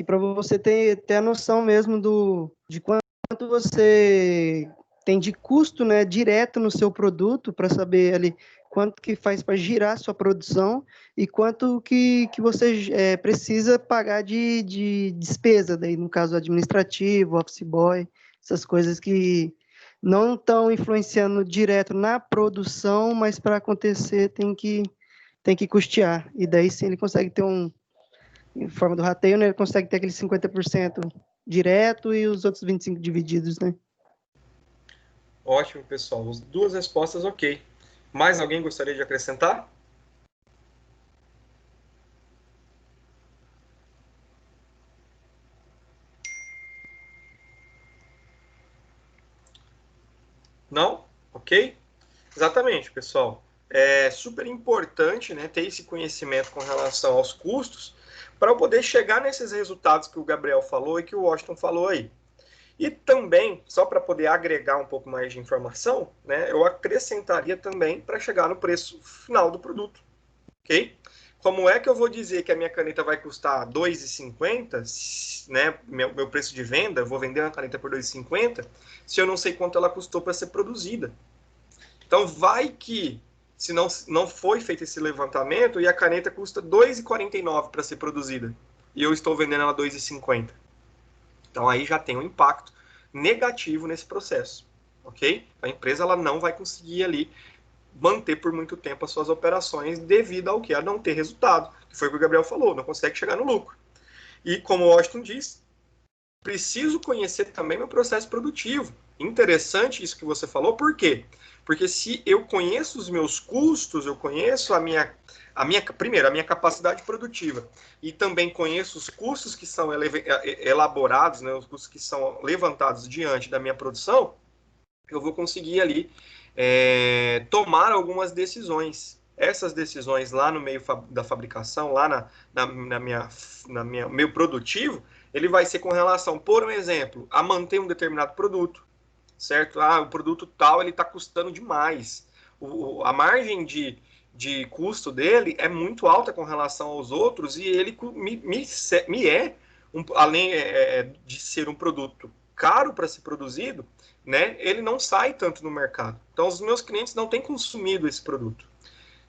para você ter a noção mesmo de quanto você tem de custo, né, direto no seu produto, para saber ali quanto que faz para girar sua produção e quanto que você precisa pagar de despesa, daí no caso administrativo, office boy, essas coisas que não estão influenciando direto na produção, mas para acontecer tem que custear. E daí sim ele consegue ter em forma do rateio, né, ele consegue ter aquele 50% direto e os outros 25% divididos, né? Ótimo, pessoal. As duas respostas, ok. Mais alguém gostaria de acrescentar? Não? Ok? Exatamente, pessoal. É super importante, né, ter esse conhecimento com relação aos custos para eu poder chegar nesses resultados que o Gabriel falou e que o Washington falou aí. E também, só para poder agregar um pouco mais de informação, né, eu acrescentaria também para chegar no preço final do produto, ok? Como é que eu vou dizer que a minha caneta vai custar R$ 2,50, né, meu preço de venda, eu vou vender uma caneta por R$ 2,50, se eu não sei quanto ela custou para ser produzida? Então, vai que se não foi feito esse levantamento e a caneta custa R$ 2,49 para ser produzida e eu estou vendendo ela R$ 2,50. Então aí já tem um impacto negativo nesse processo, ok? A empresa ela não vai conseguir ali manter por muito tempo as suas operações devido ao que? A não ter resultado, que foi o que o Gabriel falou, não consegue chegar no lucro. E como o Washington diz, preciso conhecer também meu processo produtivo. Interessante isso que você falou, por quê? Porque se eu conheço os meus custos, eu conheço primeiro, a minha capacidade produtiva, e também conheço os custos que são elaborados, né, os custos que são levantados diante da minha produção, eu vou conseguir ali tomar algumas decisões. Essas decisões lá no meio da fabricação, lá na minha meio produtivo, ele vai ser com relação, por um exemplo, a manter um determinado produto, certo? O produto tal ele está custando demais. A margem de custo dele é muito alta com relação aos outros e ele além de ser um produto caro para ser produzido, né, ele não sai tanto no mercado. Então, os meus clientes não têm consumido esse produto.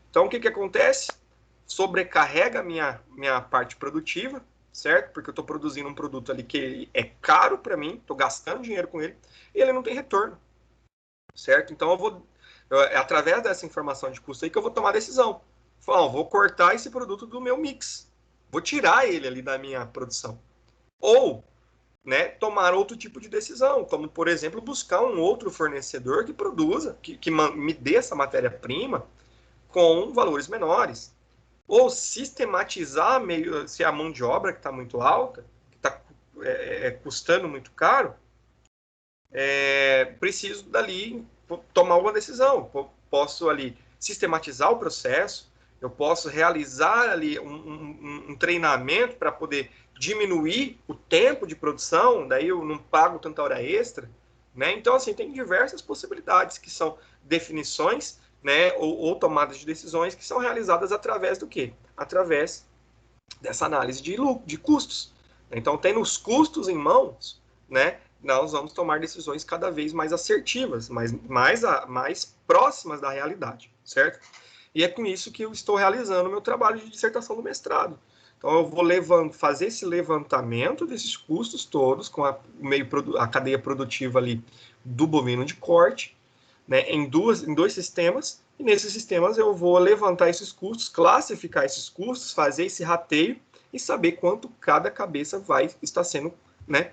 Então, o que acontece? Sobrecarrega a minha parte produtiva, certo? Porque eu estou produzindo um produto ali que é caro para mim, estou gastando dinheiro com ele, e ele não tem retorno, certo? Então, é através dessa informação de custo aí que eu vou tomar a decisão. Vou cortar esse produto do meu mix, vou tirar ele ali da minha produção. Ou, né, tomar outro tipo de decisão, como, por exemplo, buscar um outro fornecedor que produza, que me dê essa matéria-prima com valores menores. Ou sistematizar se a mão de obra que está muito alta, que está custando muito caro, preciso dali tomar uma decisão. Posso ali sistematizar o processo, eu posso realizar ali um treinamento para poder diminuir o tempo de produção, daí eu não pago tanta hora extra, né? Então, assim, tem diversas possibilidades que são definições, né, ou tomadas de decisões que são realizadas através do quê? Através dessa análise de custos. Então, tendo os custos em mãos, né, nós vamos tomar decisões cada vez mais assertivas, mais próximas da realidade, certo? E é com isso que eu estou realizando o meu trabalho de dissertação do mestrado. Então, eu vou fazer esse levantamento desses custos todos com a cadeia produtiva ali do bovino de corte, né, em dois sistemas, e nesses sistemas eu vou levantar esses custos, classificar esses custos, fazer esse rateio e saber quanto cada cabeça está sendo, né,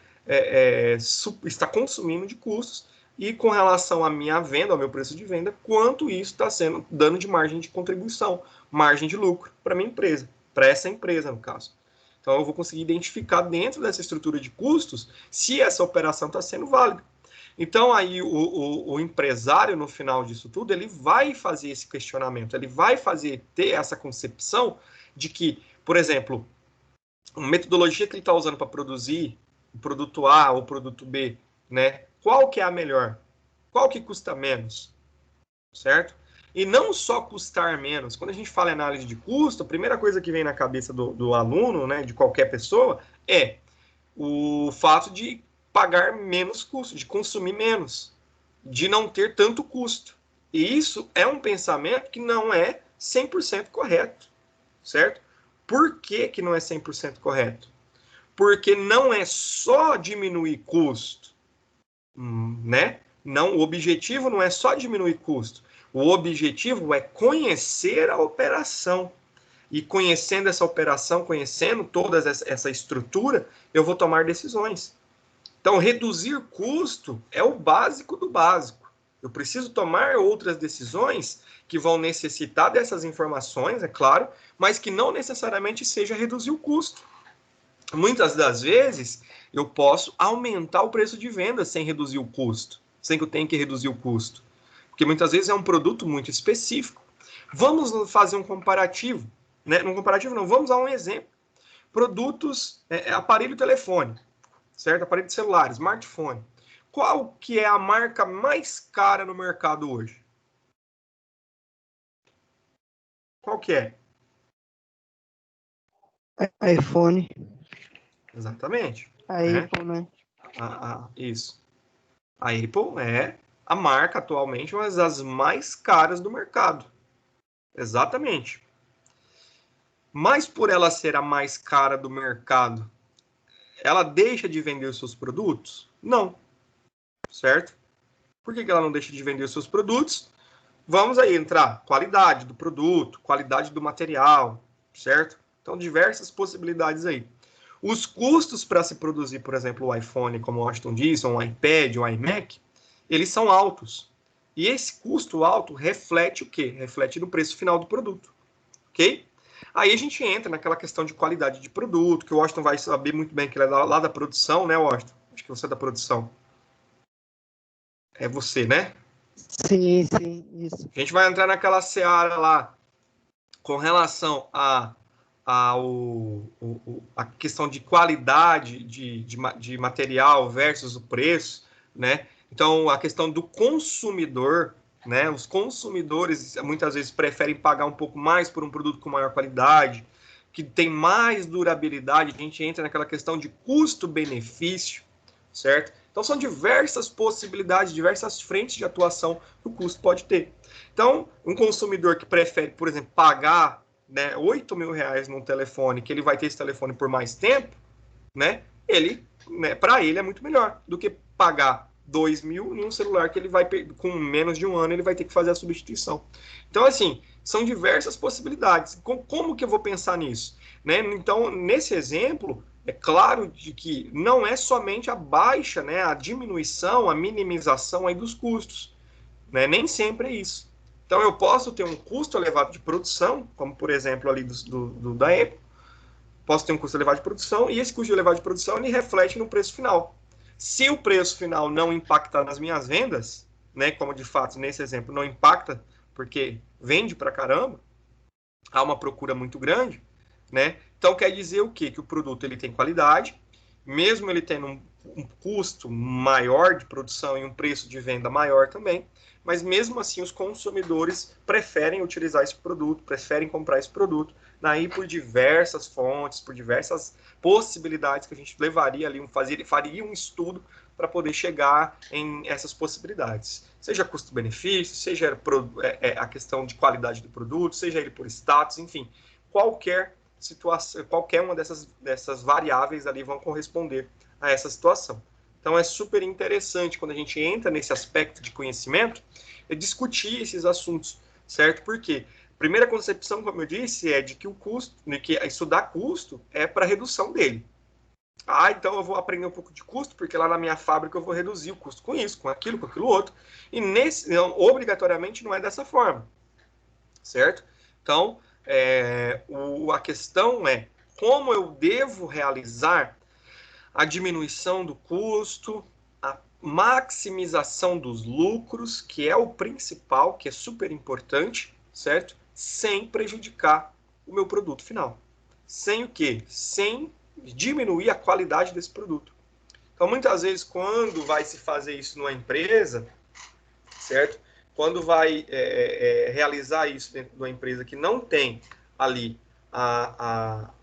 está consumindo de custos, e com relação à minha venda, ao meu preço de venda, quanto isso está sendo dando de margem de contribuição, margem de lucro para a minha empresa, para essa empresa, no caso. Então, eu vou conseguir identificar dentro dessa estrutura de custos se essa operação está sendo válida. Então, aí o empresário, no final disso tudo, ele vai fazer esse questionamento, ele vai ter essa concepção de que, por exemplo, a metodologia que ele está usando para produzir o produto A ou o produto B, né? Qual que é a melhor? Qual que custa menos? Certo? E não só custar menos. Quando a gente fala em análise de custo, a primeira coisa que vem na cabeça do aluno, né, de qualquer pessoa, é o fato de pagar menos custo, de consumir menos, de não ter tanto custo. E isso é um pensamento que não é 100% correto, certo? Por que não é 100% correto? Porque não é só diminuir custo, né? Não, o objetivo não é só diminuir custo. O objetivo é conhecer a operação. E conhecendo essa operação, conhecendo toda essa estrutura, eu vou tomar decisões. Então, reduzir custo é o básico do básico. Eu preciso tomar outras decisões que vão necessitar dessas informações, é claro, mas que não necessariamente seja reduzir o custo. Muitas das vezes, eu posso aumentar o preço de venda sem reduzir o custo, sem que eu tenha que reduzir o custo. Porque muitas vezes é um produto muito específico. Vamos fazer um comparativo. Né? Um comparativo não, vamos a um exemplo. Produtos, aparelho telefone, certo? Aparelho de celular, smartphone. Qual que é a marca mais cara no mercado hoje? Qual que é? iPhone. Exatamente. A Apple, né? Isso. A Apple é a marca atualmente, uma das mais caras do mercado. Exatamente. Mas por ela ser a mais cara do mercado, ela deixa de vender os seus produtos? Não. Certo? Por que ela não deixa de vender os seus produtos? Vamos aí entrar qualidade do produto, qualidade do material, certo? Então, diversas possibilidades aí. Os custos para se produzir, por exemplo, o iPhone, como o Washington disse, um iPad, um iMac, eles são altos. E esse custo alto reflete o quê? Reflete no preço final do produto, ok? Aí a gente entra naquela questão de qualidade de produto, que o Washington vai saber muito bem que ele é lá da produção, né, Washington? Acho que você é da produção. É você, né? Sim, sim, isso. A gente vai entrar naquela seara lá com relação a questão de qualidade de material versus o preço, né? Então, a questão do consumidor, né? Os consumidores muitas vezes preferem pagar um pouco mais por um produto com maior qualidade, que tem mais durabilidade. A gente entra naquela questão de custo-benefício, certo? Então, são diversas possibilidades, diversas frentes de atuação que o custo pode ter. Então, um consumidor que prefere, por exemplo, pagar, né, 8 mil reais num telefone, que ele vai ter esse telefone por mais tempo, né, para ele é muito melhor do que pagar 2 mil em um celular que ele vai, com menos de um ano, ele vai ter que fazer a substituição. Então, assim, são diversas possibilidades. Como que eu vou pensar nisso? Né? Então, nesse exemplo, é claro de que não é somente a baixa, né, a diminuição, a minimização aí dos custos. Né? Nem sempre é isso. Então, eu posso ter um custo elevado de produção, como, por exemplo, ali da Apple. Posso ter um custo elevado de produção, e esse custo elevado de produção ele reflete no preço final. Se o preço final não impactar nas minhas vendas, né, como de fato nesse exemplo não impacta, porque vende pra caramba, há uma procura muito grande, né? Então quer dizer o quê? Que o produto ele tem qualidade, mesmo ele tendo um custo maior de produção e um preço de venda maior também, mas mesmo assim os consumidores preferem utilizar esse produto, preferem comprar esse produto, daí por diversas fontes, por diversas possibilidades que a gente levaria ali, faria um estudo para poder chegar em essas possibilidades. Seja custo-benefício, seja a questão de qualidade do produto, seja ele por status, enfim, qualquer situação, qualquer uma dessas variáveis ali vão corresponder a essa situação. Então é super interessante quando a gente entra nesse aspecto de conhecimento, discutir esses assuntos, certo? Porque a primeira concepção, como eu disse, é de que o custo, de que estudar custo é para redução dele. Ah, então eu vou aprender um pouco de custo, porque lá na minha fábrica eu vou reduzir o custo com isso, com aquilo outro. E não, obrigatoriamente não é dessa forma, certo? Então, a questão é como eu devo realizar a diminuição do custo, a maximização dos lucros, que é o principal, que é super importante, certo? Sem prejudicar o meu produto final. Sem o quê? Sem diminuir a qualidade desse produto. Então, muitas vezes, quando vai se fazer isso numa empresa, certo? Quando vai realizar isso dentro de uma empresa que não tem ali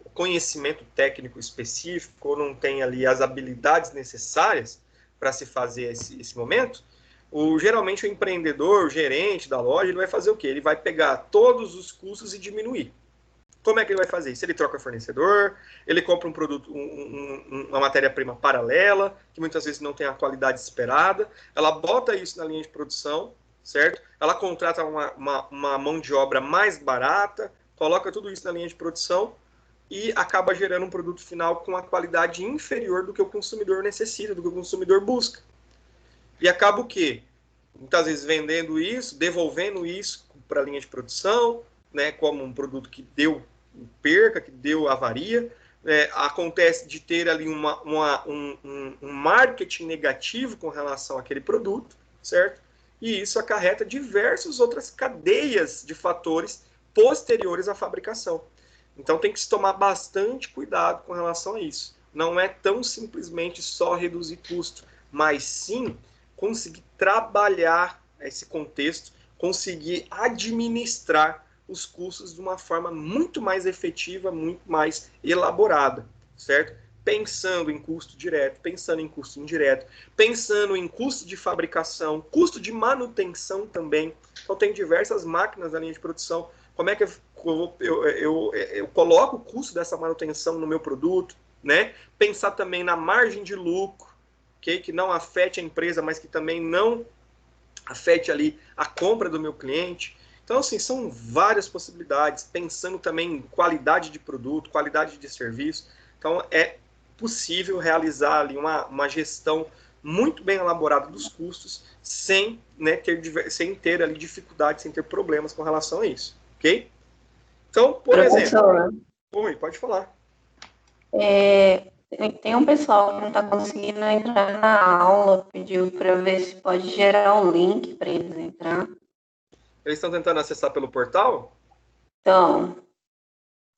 o conhecimento técnico específico, ou não tem ali as habilidades necessárias para se fazer esse momento, geralmente o empreendedor, o gerente da loja, ele vai fazer o quê? Ele vai pegar todos os custos e diminuir. Como é que ele vai fazer isso? Ele troca fornecedor, ele compra um produto, uma matéria-prima paralela, que muitas vezes não tem a qualidade esperada, ela bota isso na linha de produção, certo? Ela contrata uma mão de obra mais barata, coloca tudo isso na linha de produção e acaba gerando um produto final com a qualidade inferior do que o consumidor necessita, do que o consumidor busca. E acaba o quê? Muitas vezes vendendo isso, devolvendo isso para a linha de produção, né, como um produto que deu perca, que deu avaria. Acontece de ter ali um marketing negativo com relação àquele produto, certo? E isso acarreta diversas outras cadeias de fatores posteriores à fabricação. Então tem que se tomar bastante cuidado com relação a isso. Não é tão simplesmente só reduzir custo, mas sim conseguir trabalhar esse contexto, conseguir administrar os custos de uma forma muito mais efetiva, muito mais elaborada, certo? Pensando em custo direto, pensando em custo indireto, pensando em custo de fabricação, custo de manutenção também. Então tem diversas máquinas na linha de produção. como é que eu coloco o custo dessa manutenção no meu produto, né? Pensar também na margem de lucro, okay? Que não afete a empresa, mas que também não afete ali a compra do meu cliente. Então, assim, são várias possibilidades, pensando também em qualidade de produto, qualidade de serviço. Então, é possível realizar ali uma gestão muito bem elaborada dos custos, sem, né, sem ter ali dificuldades, sem ter problemas com relação a isso, ok? Então, por exemplo... Professor, Oi, pode falar. tem um pessoal que não está conseguindo entrar na aula, pediu para ver se pode gerar um link para eles entrar. Eles estão tentando acessar pelo portal? Então,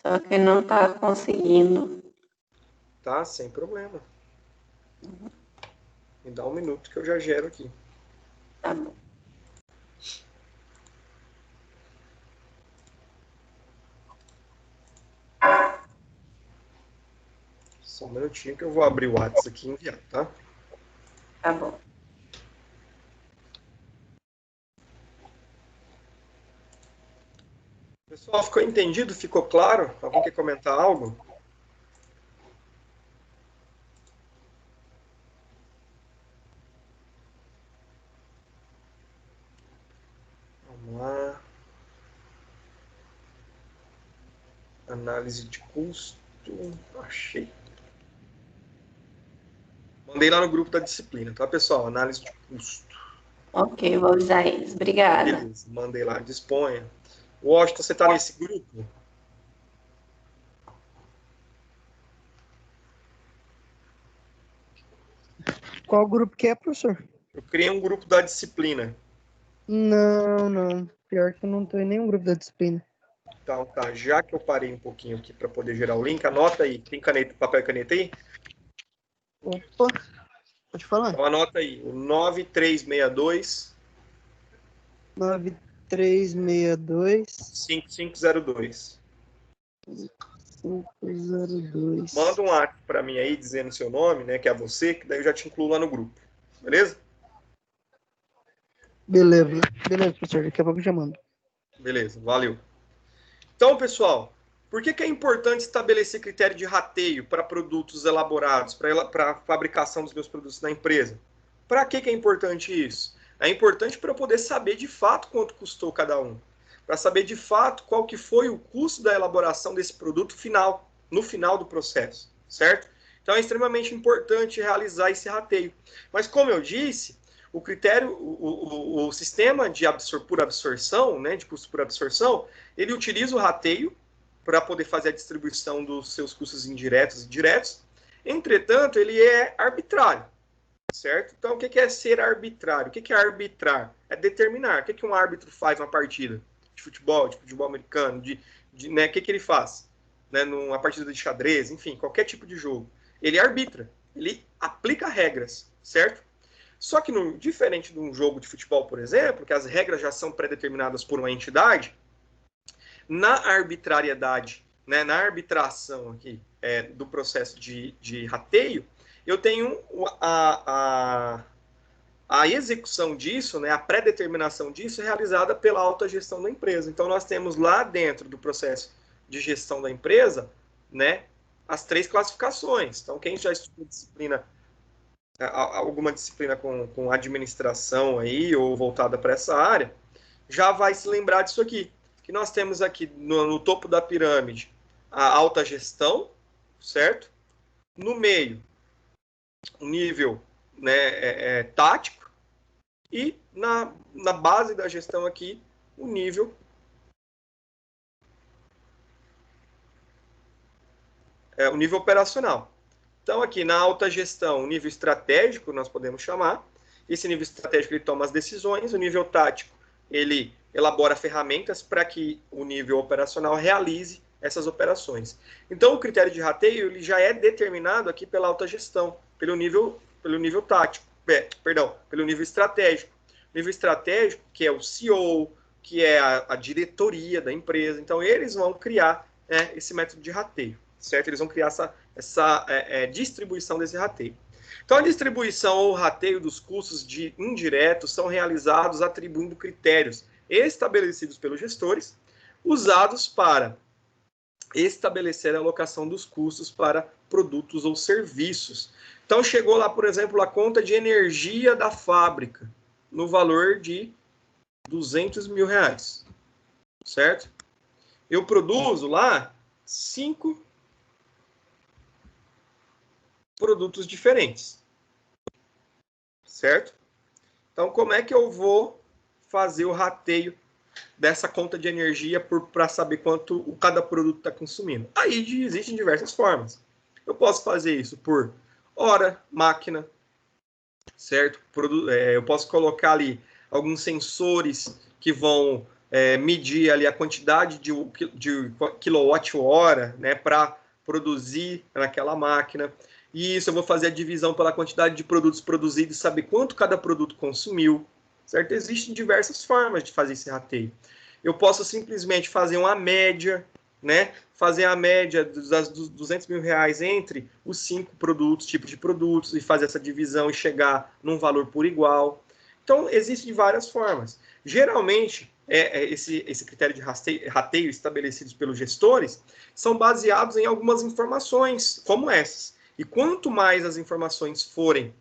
só que não está conseguindo. Tá, sem problema. Me dá um minuto que eu já gero aqui. Tá bom. Só um minutinho que eu vou abrir o WhatsApp aqui e enviar, tá? Tá bom. Pessoal, ficou entendido? Ficou claro? Alguém quer comentar algo? Vamos lá. Análise de custo. Achei. Mandei lá no grupo da disciplina, tá, pessoal? Análise de custo. Ok, vou avisar eles. Obrigada. Beleza, mandei lá, disponha. Washington, você tá nesse grupo? Qual grupo que é, professor? Eu criei um grupo da disciplina. Não. Pior que eu não tô em nenhum grupo da disciplina. Então, tá. Já que eu parei um pouquinho aqui para poder gerar o link, anota aí. Tem caneta, papel e caneta aí? Opa, pode falar. Então, anota aí. O 9362 9362 5502. 502. Manda um WhatsApp para mim aí, dizendo seu nome, né, que é você, que daí eu já te incluo lá no grupo. Beleza? Beleza, professor. Daqui a pouco eu já mando. Beleza, valeu. Então, pessoal, por que é importante estabelecer critério de rateio para produtos elaborados, para a fabricação dos meus produtos na empresa? Para que é importante isso? É importante para eu poder saber de fato quanto custou cada um. Para saber de fato qual que foi o custo da elaboração desse produto final, no final do processo, certo? Então é extremamente importante realizar esse rateio. Mas como eu disse, o critério, o sistema de por absorção, né, de custo por absorção, ele utiliza o rateio para poder fazer a distribuição dos seus custos indiretos e diretos. Entretanto, ele é arbitrário, certo? Então, o que é ser arbitrário? O que é arbitrar? É determinar. O que um árbitro faz numa partida de futebol americano, né, o que ele faz? Né, numa partida de xadrez, enfim, qualquer tipo de jogo. Ele arbitra, ele aplica regras, certo? Só que, diferente de um jogo de futebol, por exemplo, que as regras já são pré-determinadas por uma entidade, na arbitrariedade, né, na arbitração aqui, do processo de rateio, eu tenho a execução disso, né, a pré-determinação disso é realizada pela alta gestão da empresa. Então, nós temos lá dentro do processo de gestão da empresa, né, as 3 classificações. Então, quem já estuda disciplina, alguma disciplina com administração aí, ou voltada para essa área, já vai se lembrar disso aqui. Que nós temos aqui no topo da pirâmide a alta gestão, certo? No meio, o nível, né, tático, e na base da gestão aqui, o nível operacional. Então, aqui na alta gestão, o nível estratégico, nós podemos chamar. Esse nível estratégico, ele toma as decisões. O nível tático, ele elabora ferramentas para que o nível operacional realize essas operações. Então, o critério de rateio, ele já é determinado aqui pela alta gestão, pelo nível tático, pelo nível estratégico. O nível estratégico, que é o CEO, que é a diretoria da empresa. Então, eles vão criar esse método de rateio, certo? Eles vão criar essa distribuição desse rateio. Então, a distribuição ou rateio dos custos indiretos são realizados atribuindo critérios estabelecidos pelos gestores, usados para estabelecer a alocação dos custos para produtos ou serviços. Então, chegou lá, por exemplo, a conta de energia da fábrica, no valor de R$200 mil, certo? Eu produzo lá 5 produtos diferentes, certo? Então, como é que eu vou fazer o rateio dessa conta de energia para saber quanto cada produto está consumindo? Aí existem diversas formas. Eu posso fazer isso por hora, máquina, certo? Eu posso colocar ali alguns sensores que vão medir ali a quantidade de quilowatt-hora, né, para produzir naquela máquina. E isso eu vou fazer a divisão pela quantidade de produtos produzidos e saber quanto cada produto consumiu, certo? Existem diversas formas de fazer esse rateio. Eu posso simplesmente fazer uma média, né? Fazer a média dos R$200 mil entre os 5 produtos, tipos de produtos, e fazer essa divisão e chegar num valor por igual. Então, existem várias formas. Geralmente, esse critério de rateio estabelecidos pelos gestores são baseados em algumas informações, como essas. E quanto mais as informações forem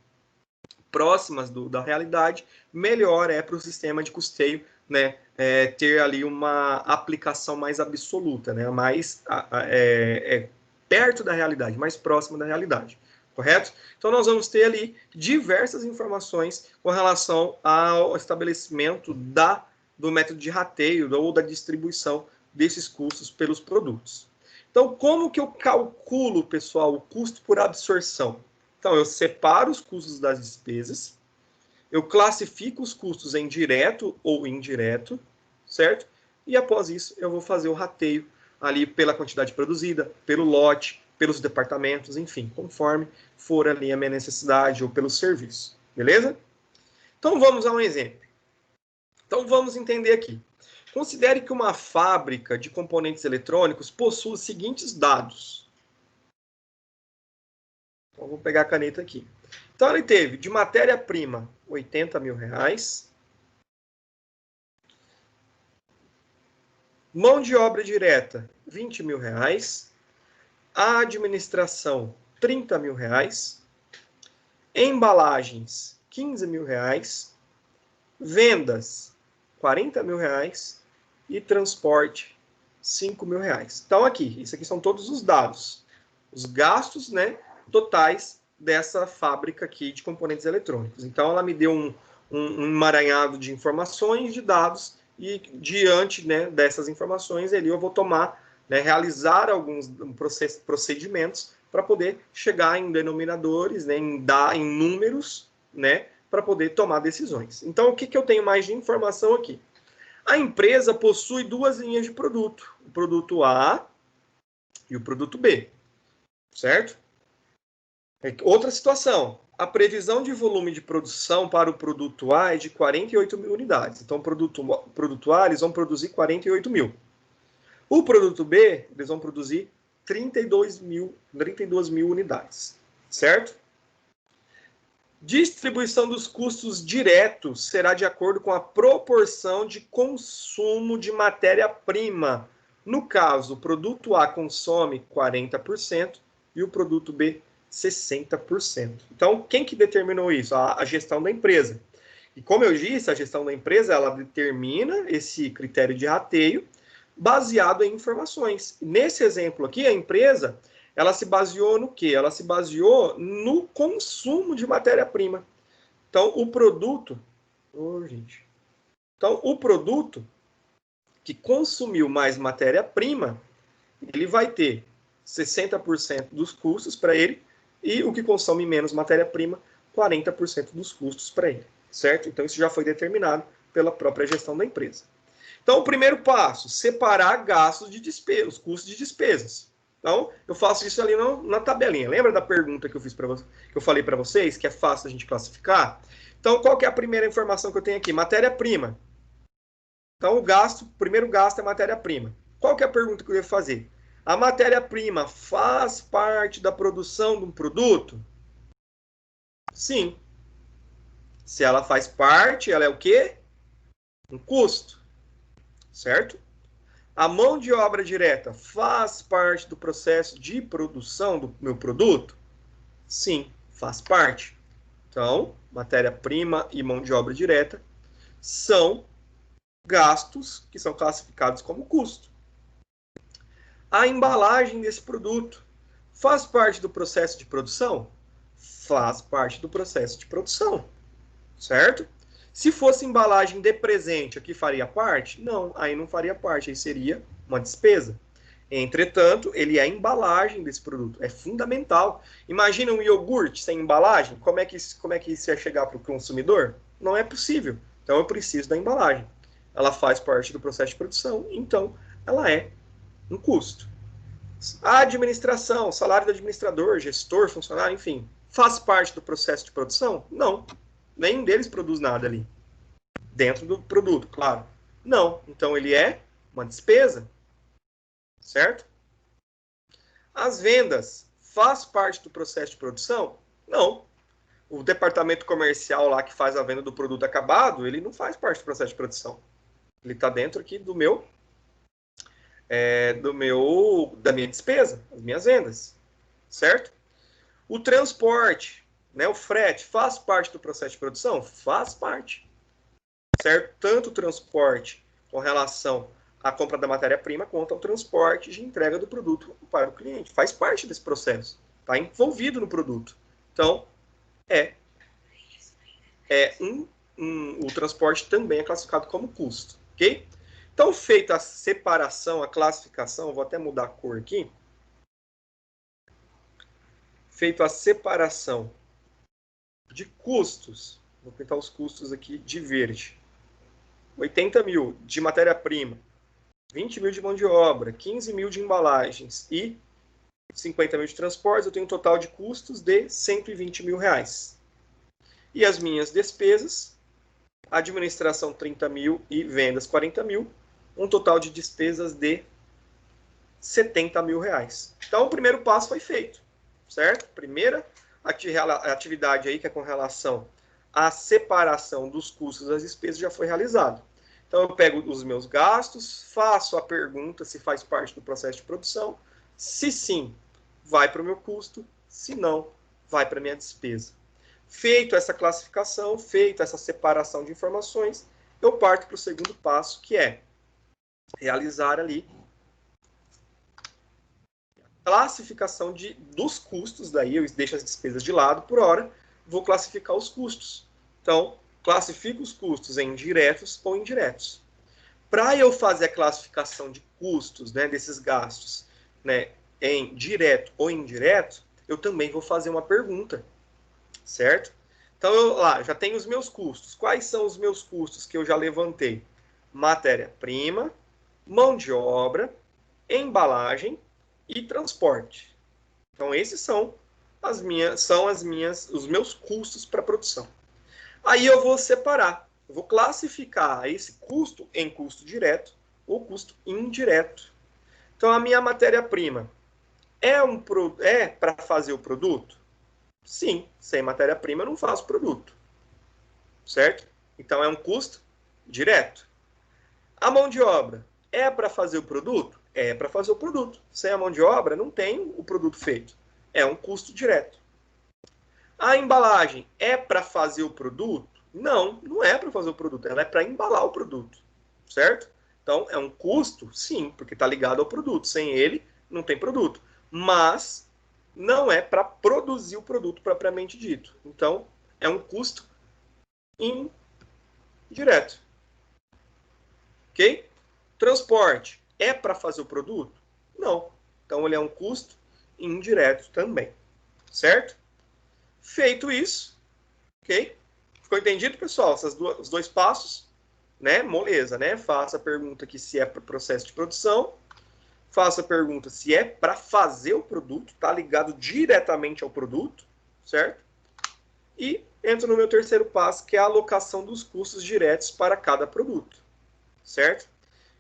próximas da realidade, melhor é para o sistema de custeio, né, ter ali uma aplicação mais absoluta, né, mais perto da realidade, mais próxima da realidade, correto? Então, nós vamos ter ali diversas informações com relação ao estabelecimento do método de rateio ou da distribuição desses custos pelos produtos. Então, como que eu calculo, pessoal, o custo por absorção? Então, eu separo os custos das despesas, eu classifico os custos em direto ou indireto, certo? E após isso, eu vou fazer o rateio ali pela quantidade produzida, pelo lote, pelos departamentos, enfim, conforme for ali a minha necessidade ou pelo serviço, beleza? Então, vamos a um exemplo. Então, vamos entender aqui. Considere que uma fábrica de componentes eletrônicos possui os seguintes dados. Então, vou pegar a caneta aqui. Então, ele teve de matéria-prima R$80 mil, mão de obra direta R$20 mil, a administração R$30 mil, embalagens R$15 mil, vendas R$40 mil e transporte R$5 mil. Então, isso aqui são todos os dados, os gastos, né, totais dessa fábrica aqui de componentes eletrônicos. Então, ela me deu um emaranhado de informações, de dados, e diante, né, dessas informações, eu vou tomar, né, realizar alguns procedimentos para poder chegar em denominadores, né, em números, né, para poder tomar decisões. Então, o que eu tenho mais de informação aqui? A empresa possui 2 linhas de produto, o produto A e o produto B, certo? Outra situação, a previsão de volume de produção para o produto A é de 48 mil unidades. Então, o produto A, eles vão produzir 48 mil. O produto B, eles vão produzir 32 mil unidades, certo? Distribuição dos custos diretos será de acordo com a proporção de consumo de matéria-prima. No caso, o produto A consome 40% e o produto B 60%. Então, quem que determinou isso? A gestão da empresa. E como eu disse, a gestão da empresa, ela determina esse critério de rateio baseado em informações. Nesse exemplo aqui, a empresa, ela se baseou no quê? Ela se baseou no consumo de matéria-prima. Então, o produto que consumiu mais matéria-prima, ele vai ter 60% dos custos para ele, e o que consome menos matéria-prima, 40% dos custos para ele, certo? Então, isso já foi determinado pela própria gestão da empresa. Então, o primeiro passo, separar gastos de despesa, os custos de despesas. Então, eu faço isso ali na tabelinha. Lembra da pergunta que eu fiz que eu falei para vocês, que é fácil a gente classificar? Então, qual que é a primeira informação que eu tenho aqui? Matéria-prima. Então, o primeiro gasto é matéria-prima. Qual que é a pergunta que eu ia fazer? A matéria-prima faz parte da produção de um produto? Sim. Se ela faz parte, ela é o quê? Um custo. Certo? A mão de obra direta faz parte do processo de produção do meu produto? Sim, faz parte. Então, matéria-prima e mão de obra direta são gastos que são classificados como custo. A embalagem desse produto faz parte do processo de produção? Faz parte do processo de produção, certo? Se fosse embalagem de presente, aqui faria parte? Não, aí não faria parte, aí seria uma despesa. Entretanto, ele é a embalagem desse produto, é fundamental. Imagina um iogurte sem embalagem, como é que isso ia chegar para o consumidor? Não é possível. Então, eu preciso da embalagem. Ela faz parte do processo de produção, então ela é um custo. A administração, salário do administrador, gestor, funcionário, enfim, faz parte do processo de produção? Não. Nenhum deles produz nada ali. Dentro do produto, claro. Não. Então, ele é uma despesa. Certo? As vendas faz parte do processo de produção? Não. O departamento comercial lá que faz a venda do produto acabado, ele não faz parte do processo de produção. Ele está dentro aqui da minha despesa, as minhas vendas, certo? O transporte, né, o frete, faz parte do processo de produção? Faz parte, certo? Tanto o transporte com relação à compra da matéria-prima quanto ao transporte de entrega do produto para o cliente. Faz parte desse processo, está envolvido no produto. Então, o transporte também é classificado como custo, ok? Então, feita a separação, a classificação, vou até mudar a cor aqui. Feita a separação de custos, vou pintar os custos aqui de verde. 80 mil de matéria-prima, 20 mil de mão de obra, 15 mil de embalagens e 50 mil de transportes, eu tenho um total de custos de 120 mil reais. E as minhas despesas, administração 30 mil e vendas 40 mil, um total de despesas de 70 mil reais. Então, o primeiro passo foi feito, certo? Primeira atividade aí, que é com relação à separação dos custos das despesas, já foi realizado. Então, eu pego os meus gastos, faço a pergunta se faz parte do processo de produção. Se sim, vai para o meu custo. Se não, vai para a minha despesa. Feito essa classificação, feita essa separação de informações, eu parto para o segundo passo, que é realizar ali a classificação dos custos. Daí eu deixo as despesas de lado por hora, vou classificar os custos. Então, classifico os custos em diretos ou indiretos. Para eu fazer a classificação de custos, né, desses gastos, né, em direto ou indireto, eu também vou fazer uma pergunta, certo? Então, eu já tenho os meus custos. Quais são os meus custos que eu já levantei? Matéria-prima, mão de obra, embalagem e transporte. Então, esses são os meus custos para produção. Aí eu vou separar, eu vou classificar esse custo em custo direto ou custo indireto. Então, a minha matéria-prima é para fazer o produto? Sim, sem matéria-prima eu não faço produto, certo? Então, é um custo direto. A mão de obra é para fazer o produto? É para fazer o produto. Sem a mão de obra, não tem o produto feito. É um custo direto. A embalagem é para fazer o produto? Não, não é para fazer o produto. Ela é para embalar o produto, certo? Então, é um custo? Sim, porque está ligado ao produto. Sem ele, não tem produto. Mas não é para produzir o produto propriamente dito. Então, é um custo indireto. Ok? Transporte é para fazer o produto? Não. Então, ele é um custo indireto também. Certo? Feito isso, ok? Ficou entendido, pessoal? Os dois passos, né? Moleza, né? Faça a pergunta aqui se é para o processo de produção. Faça a pergunta se é para fazer o produto, tá ligado diretamente ao produto, certo? E entro no meu terceiro passo, que é a alocação dos custos diretos para cada produto, certo?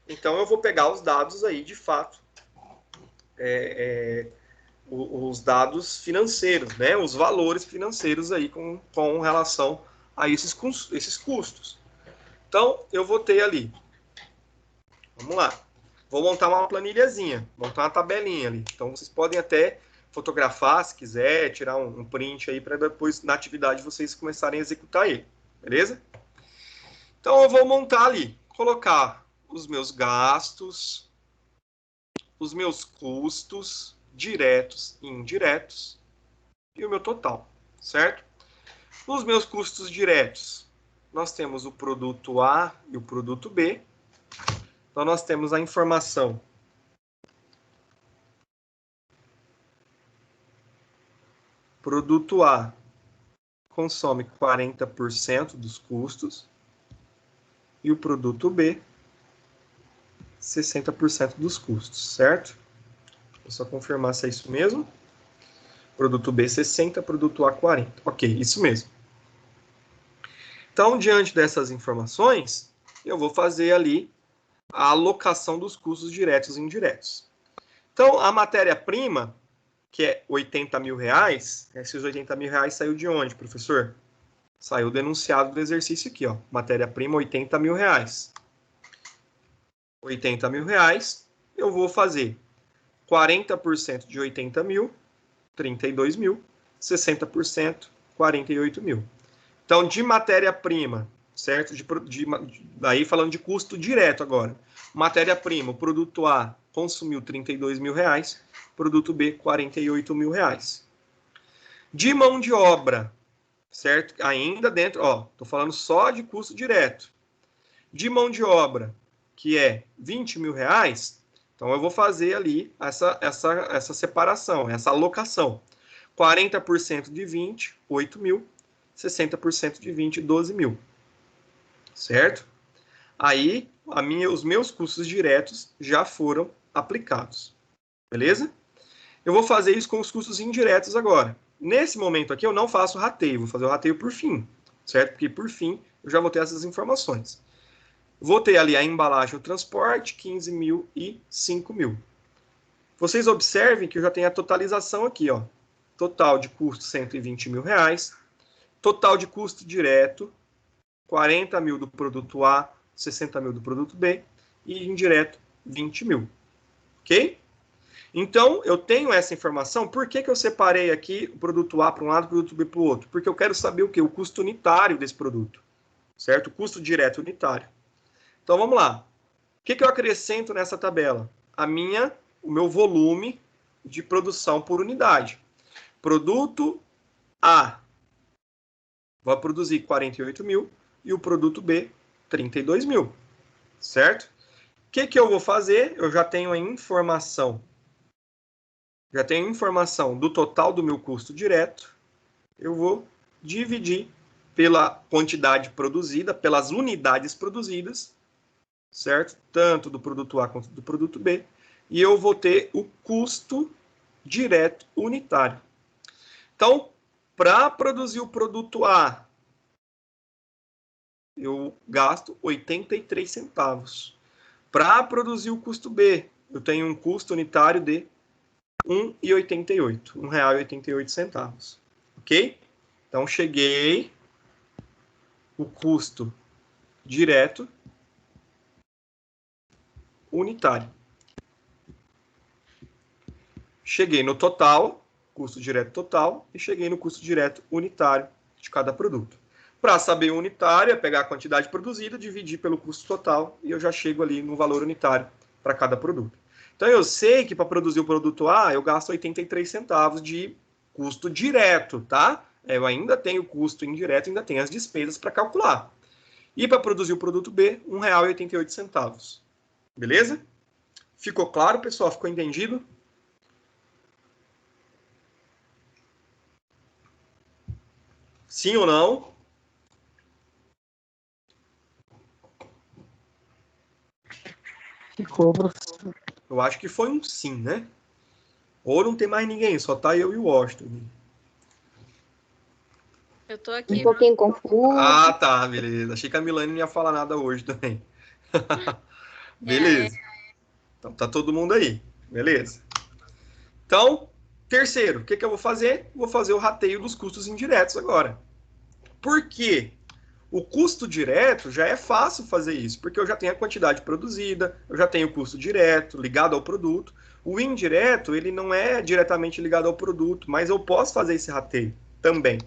Então, eu vou pegar os dados aí, de fato, os dados financeiros, né? Os valores financeiros aí com relação a esses custos. Então, eu vou ter ali, vamos lá, vou montar uma planilhazinha, montar uma tabelinha ali. Então, vocês podem até fotografar, se quiser, tirar um print aí, para depois, na atividade, vocês começarem a executar ele. Beleza? Então, eu vou montar ali, colocar os meus gastos, os meus custos diretos e indiretos e o meu total, certo? Nos meus custos diretos, nós temos o produto A e o produto B. Então, nós temos a informação produto A consome 40% dos custos e o produto B 60% dos custos, certo? Vou só confirmar se é isso mesmo. Produto B 60, produto A 40. Ok, isso mesmo. Então, diante dessas informações, eu vou fazer ali a alocação dos custos diretos e indiretos. Então, a matéria-prima, que é R$80.000, esses R$80.000 saiu de onde, professor? Saiu do enunciado do exercício aqui, ó. Matéria-prima, R$80.000. R$80.000, eu vou fazer 40% de 80.000, 32.000, 60%, 48.000. Então, de matéria-prima, certo? Daí falando de custo direto agora. Matéria-prima, o produto A consumiu R$32.000, produto B, R$48.000. De mão de obra, certo? Ainda dentro, ó, tô falando só de custo direto. De mão de obra, que é R$20.000, então eu vou fazer ali essa separação, essa alocação. 40% de 20, 8.000, 60% de 20, 12.000. Certo? Aí, os meus custos diretos já foram aplicados. Beleza? Eu vou fazer isso com os custos indiretos agora. Nesse momento aqui, eu não faço rateio, vou fazer o rateio por fim. Certo? Porque por fim, eu já vou ter essas informações. Vou ter ali a embalagem e o transporte, 15.000 e 5.000. Vocês observem que eu já tenho a totalização aqui, ó. Total de custo, R$120.000. Total de custo direto, 40.000 do produto A, 60.000 do produto B. E indireto, 20.000. Ok? Então, eu tenho essa informação. Por que eu separei aqui o produto A para um lado e o produto B para o outro? Porque eu quero saber o quê? O custo unitário desse produto. Certo? O custo direto unitário. Então, vamos lá. O que eu acrescento nessa tabela? O meu volume de produção por unidade. Produto A vai produzir 48.000 e o produto B, 32.000. Certo? O que eu vou fazer? Eu já tenho a informação. Já tenho informação do total do meu custo direto. Eu vou dividir pela quantidade produzida, pelas unidades produzidas, certo? Tanto do produto A quanto do produto B. E eu vou ter o custo direto unitário. Então, para produzir o produto A, eu gasto 83 centavos. Para produzir o custo B, eu tenho um custo unitário de R$1,88. R$1,88. Ok? Então, cheguei o custo direto unitário. Cheguei no total, custo direto total, e cheguei no custo direto unitário de cada produto. Para saber o unitário, é pegar a quantidade produzida, dividir pelo custo total, e eu já chego ali no valor unitário para cada produto. Então, eu sei que para produzir o produto A, eu gasto 83 centavos de custo direto, tá? Eu ainda tenho custo indireto, ainda tenho as despesas para calcular. E para produzir o produto B, R$1,88. Beleza? Ficou claro, pessoal? Ficou entendido? Sim ou não? Ficou, professor. Eu acho que foi um sim, né? Ou não tem mais ninguém, só tá eu e o Washington. Eu tô aqui. Um pouquinho confuso. Ah, tá, beleza. Achei que a Milane não ia falar nada hoje também. Beleza. Então tá todo mundo aí. Beleza. Então, terceiro, o que eu vou fazer? Vou fazer o rateio dos custos indiretos agora. Por quê? O custo direto já é fácil fazer isso, porque eu já tenho a quantidade produzida, eu já tenho o custo direto ligado ao produto. O indireto, ele não é diretamente ligado ao produto, mas eu posso fazer esse rateio também.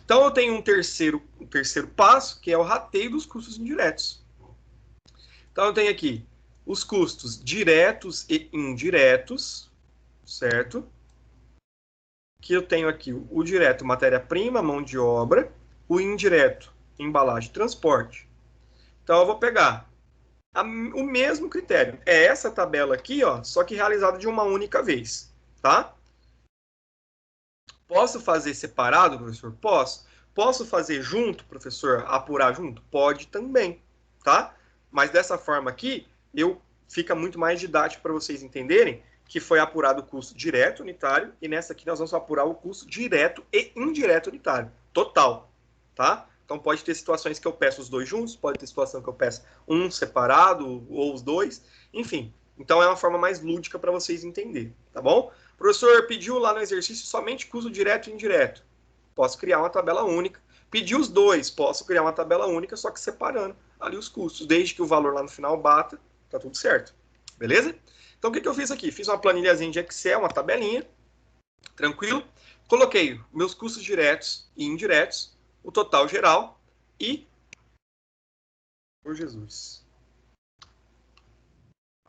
Então, eu tenho um terceiro passo, que é o rateio dos custos indiretos. Então, eu tenho aqui os custos diretos e indiretos, certo? Que eu tenho aqui o direto, matéria-prima, mão de obra, o indireto, embalagem, transporte. Então, eu vou pegar o mesmo critério. É essa tabela aqui, ó, só que realizada de uma única vez, tá? Posso fazer separado, professor? Posso. Posso fazer junto, professor? Apurar junto? Pode também, tá? Mas dessa forma aqui, fica muito mais didático para vocês entenderem que foi apurado o custo direto unitário e nessa aqui nós vamos apurar o custo direto e indireto unitário, total, tá? Então pode ter situações que eu peço os dois juntos, pode ter situação que eu peço um separado ou os dois, enfim. Então é uma forma mais lúdica para vocês entenderem, tá bom? O professor pediu lá no exercício somente custo direto e indireto. Posso criar uma tabela única. Pediu os dois, posso criar uma tabela única, só que separando ali os custos, desde que o valor lá no final bata, tá tudo certo. Beleza? Então o que eu fiz aqui? Fiz uma planilhazinha de Excel, uma tabelinha, tranquilo. Coloquei meus custos diretos e indiretos, o total geral e... Por Jesus.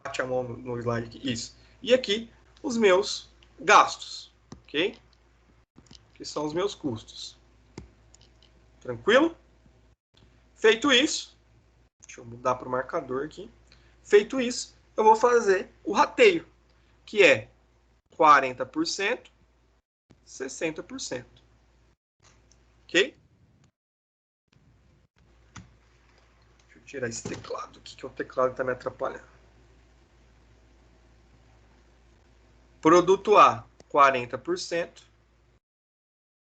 Bate a mão no slide aqui. Isso. E aqui, os meus gastos. Ok? Que são os meus custos. Tranquilo? Feito isso, deixa eu mudar para o marcador aqui. Feito isso, eu vou fazer o rateio, que é 40%, 60%. Ok? Deixa eu tirar esse teclado aqui, que o teclado está me atrapalhando. Produto A, 40%.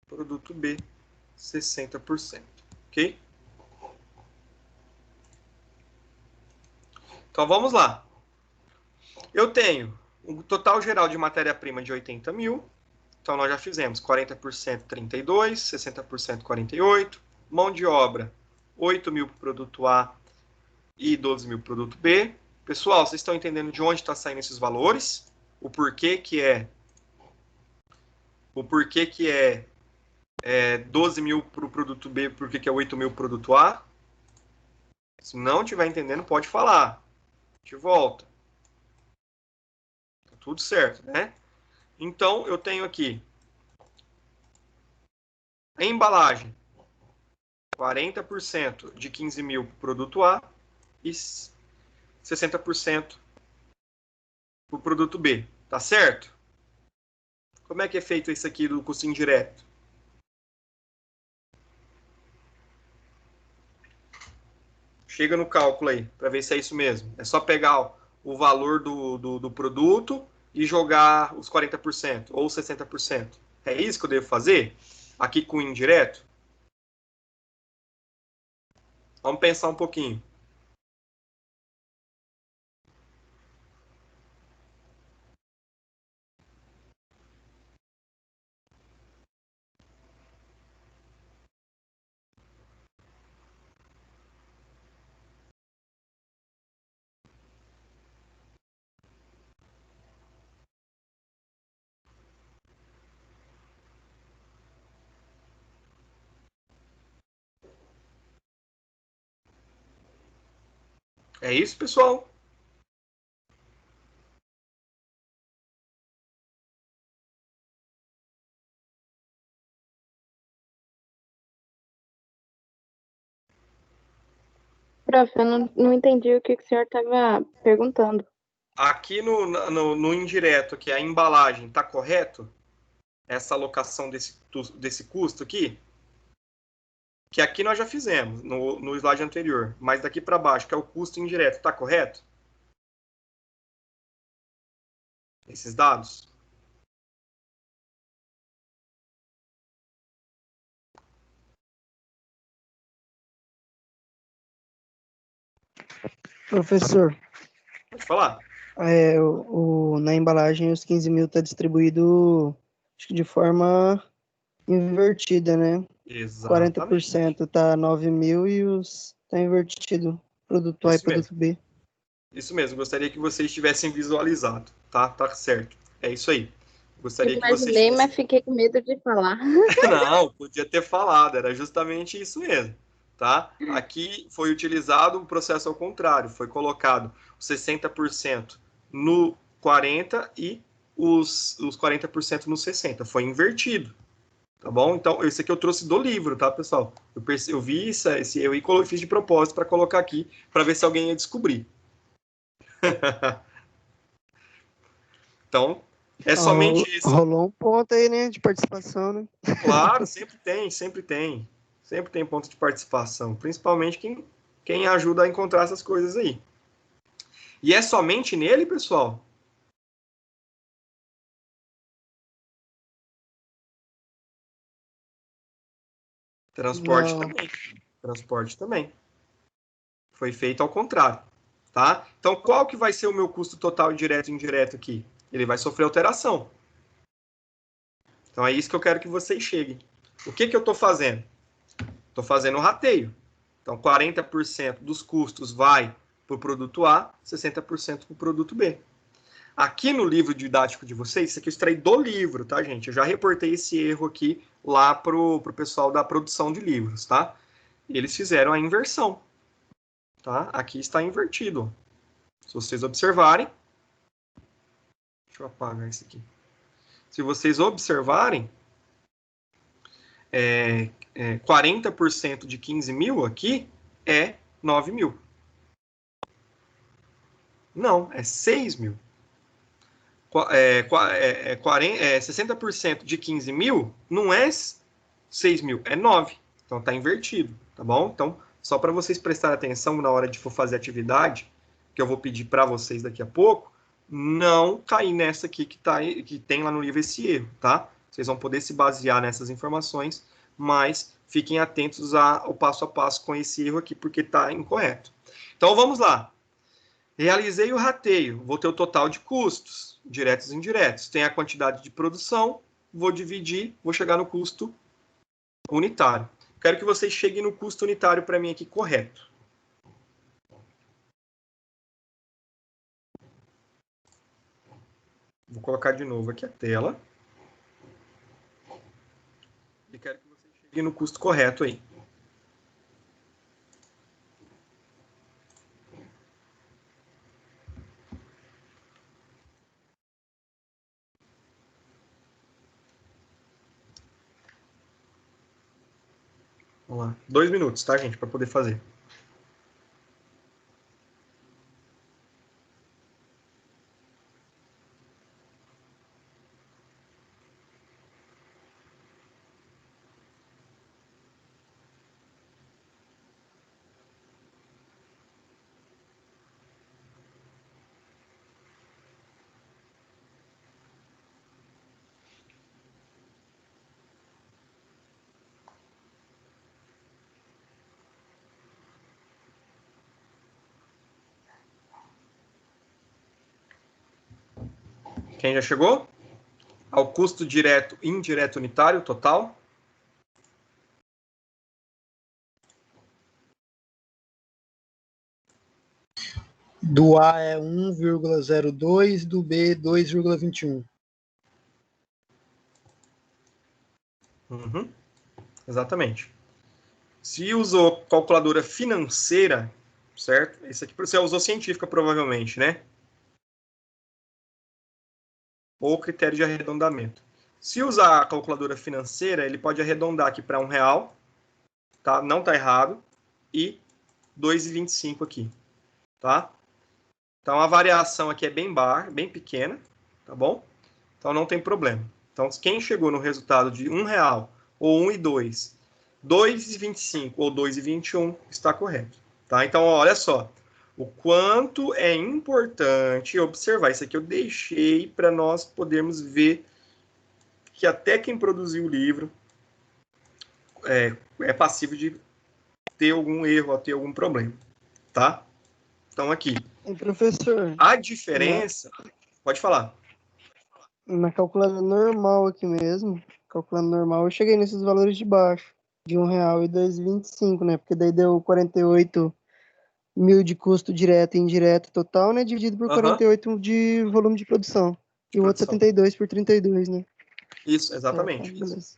Produto B, 60%. Ok? Então, vamos lá. Eu tenho um total geral de matéria-prima de 80 mil. Então, nós já fizemos 40% 32, 60% 48. Mão de obra, 8 mil para o produto A e 12 mil para o produto B. Pessoal, vocês estão entendendo de onde está saindo esses valores? O porquê que é 12 mil para o produto B, porquê que é 8 mil para o produto A? Se não estiver entendendo, pode falar. De volta. Tá tudo certo, né? Então, eu tenho aqui a embalagem, 40% de 15 mil para o produto A e 60% para o produto B. Tá certo? Como é que é feito isso aqui do custo indireto? Chega no cálculo aí, para ver se é isso mesmo. É só pegar o valor do produto e jogar os 40% ou 60%. É isso que eu devo fazer? Aqui com o indireto? Vamos pensar um pouquinho. É isso, pessoal? Prof, eu não entendi o que o senhor estava perguntando. Aqui no indireto, que é a embalagem, está correto? Essa alocação desse custo aqui? Que aqui nós já fizemos no slide anterior. Mas daqui para baixo, que é o custo indireto, está correto? Esses dados? Professor, Pode falar. na embalagem os 15 mil está distribuído, acho que de forma invertida, né? Exatamente. 40% tá 9.000 e os tá invertido. Produto A e Isso mesmo. produto B. Isso mesmo, gostaria que vocês tivessem visualizado, tá? Tá certo. É isso aí. Gostaria que vocês Imaginei, tivessem... mas fiquei com medo de falar. Não, podia ter falado, era justamente isso mesmo, tá? Aqui foi utilizado o processo ao contrário, foi colocado 60% no 40 e os 40% no 60, foi invertido, tá bom? Então, esse aqui eu trouxe do livro, tá, pessoal? Eu vi esse eu fiz de propósito para colocar aqui, para ver se alguém ia descobrir. Então, é somente isso. Rolou um ponto aí, né, de participação, né? Claro, sempre tem, sempre tem. Sempre tem ponto de participação, principalmente quem ajuda a encontrar essas coisas aí. E é somente nele, pessoal? Transporte Não. também. Transporte também. Foi feito ao contrário, tá? Então, qual que vai ser o meu custo total direto e indireto aqui? Ele vai sofrer alteração. Então, é isso que eu quero que vocês cheguem. O que eu estou fazendo? Estou fazendo o rateio. Então, 40% dos custos vai para o produto A, 60% para o produto B. Aqui no livro didático de vocês, isso aqui eu extraí do livro, tá, gente? Eu já reportei esse erro aqui lá pro pessoal da produção de livros, tá? Eles fizeram a inversão, tá? Aqui está invertido. Se vocês observarem... Deixa eu apagar isso aqui. Se vocês observarem, 40% de 15 mil aqui é 9 mil. Não, é 6 mil. 60% de 15 mil não é 6 mil, é 9. Então está invertido, tá bom? Então, só para vocês prestarem atenção na hora de for fazer atividade, que eu vou pedir para vocês daqui a pouco, não cair nessa aqui que tem lá no livro esse erro, tá? Vocês vão poder se basear nessas informações, mas fiquem atentos ao passo a passo com esse erro aqui, porque está incorreto. Então, vamos lá. Realizei o rateio, vou ter o total de custos, diretos e indiretos. Tem a quantidade de produção, vou dividir, vou chegar no custo unitário. Quero que vocês cheguem no custo unitário para mim aqui correto. Vou colocar de novo aqui a tela. E quero que vocês cheguem no custo correto aí. Vamos lá. 2 minutos, tá, gente, para poder fazer. Quem já chegou? Ao custo direto e indireto unitário total? Do A é 1,02, do B 2,21. Uhum. Exatamente. Se usou calculadora financeira, certo? Esse aqui você usou científica, provavelmente, né? Ou critério de arredondamento. Se usar a calculadora financeira, ele pode arredondar aqui para R$1, tá? Não está errado. E 2,25 aqui, tá? Então, a variação aqui é bem pequena, tá bom? Então, não tem problema. Então, quem chegou no resultado de R$1, ou 1,2, 2,25 ou 2,21, está correto, tá? Então, olha só. O quanto é importante observar. Isso aqui eu deixei para nós podermos ver que até quem produziu o livro é passível de ter algum erro, ter algum problema, tá? Então, aqui. E professor, A diferença... Pode falar. na calculadora normal aqui mesmo, calculando normal, eu cheguei nesses valores de baixo. de R$1,225, né? Porque daí deu 48 mil de custo direto e indireto total, né? Dividido por 48 de volume de produção. E o outro 72 por 32, né? Isso, exatamente. Tá, beleza.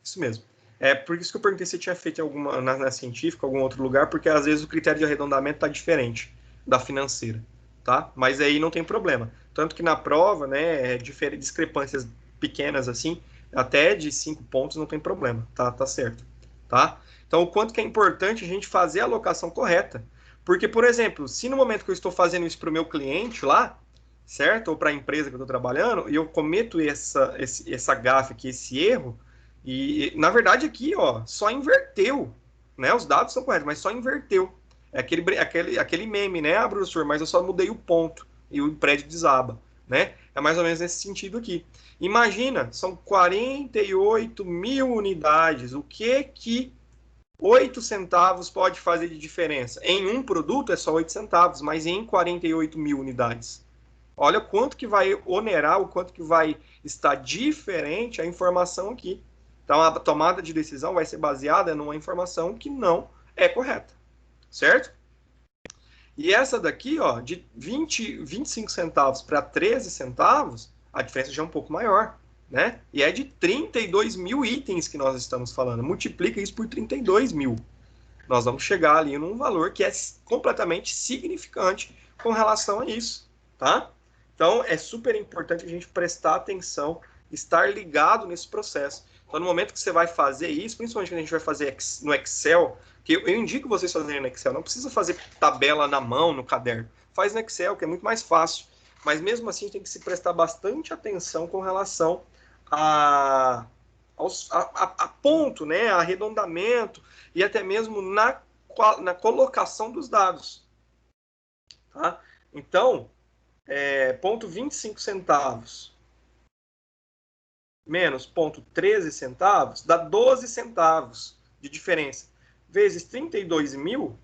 Isso mesmo. É por isso que eu perguntei se tinha feito alguma na científica, algum outro lugar, porque às vezes o critério de arredondamento está diferente da financeira, tá? Mas aí não tem problema. Tanto que na prova, né, discrepâncias pequenas assim, até de 5 pontos não tem problema, tá certo, tá? Então, o quanto que é importante a gente fazer a alocação correta. Porque, por exemplo, se no momento que eu estou fazendo isso para o meu cliente lá, certo? Ou para a empresa que eu estou trabalhando, e eu cometo essa gafe aqui, esse erro, e na verdade aqui, ó, só inverteu, né? Os dados são corretos, mas só inverteu. É aquele meme, né? Ah, professor, mas eu só mudei o ponto e o prédio desaba, né? É mais ou menos nesse sentido aqui. Imagina, são 48 mil unidades. O que 8 centavos pode fazer de diferença? Em um produto é só 8 centavos, mas em 48 mil unidades. Olha quanto que vai onerar, o quanto que vai estar diferente a informação aqui. Então, a tomada de decisão vai ser baseada numa informação que não é correta, certo? E essa daqui, ó, de 25 centavos para 13 centavos, a diferença já é um pouco maior, né? E é de 32 mil itens que nós estamos falando. Multiplica isso por 32 mil. Nós vamos chegar ali num valor que é completamente significante com relação a isso, tá? Então, é super importante a gente prestar atenção, estar ligado nesse processo. Então, no momento que você vai fazer isso, principalmente quando a gente vai fazer no Excel, que eu indico vocês fazerem no Excel, não precisa fazer tabela na mão, no caderno. Faz no Excel, que é muito mais fácil. Mas mesmo assim, tem que se prestar bastante atenção com relação a ponto, né, arredondamento e até mesmo na colocação dos dados. Tá? Então, ponto 25 centavos menos ponto 13 centavos dá 12 centavos de diferença. Vezes 32 mil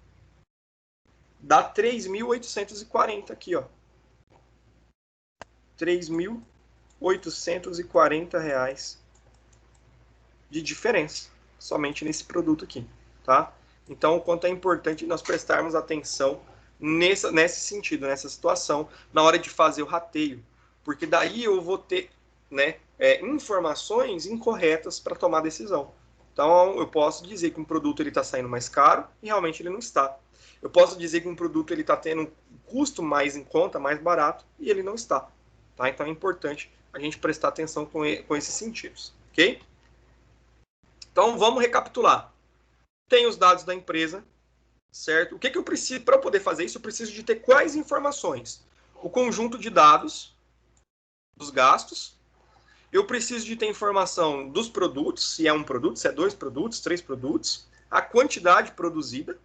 dá 3.840 aqui, ó. 3.840 reais de diferença, somente nesse produto aqui, tá? Então, o quanto é importante nós prestarmos atenção nesse sentido, nessa situação, na hora de fazer o rateio, porque daí eu vou ter, né, informações incorretas para tomar decisão. Então, eu posso dizer que um produto está saindo mais caro e realmente ele não está. Eu posso dizer que um produto está tendo um custo mais em conta, mais barato, e ele não está. Tá? Então, é importante a gente prestar atenção com esses sentidos, ok? Então, vamos recapitular. Tem os dados da empresa, certo? O que eu preciso, para eu poder fazer isso, eu preciso de ter quais informações? O conjunto de dados dos gastos. Eu preciso de ter informação dos produtos, se é um produto, se é 2 produtos, 3 produtos, a quantidade produzida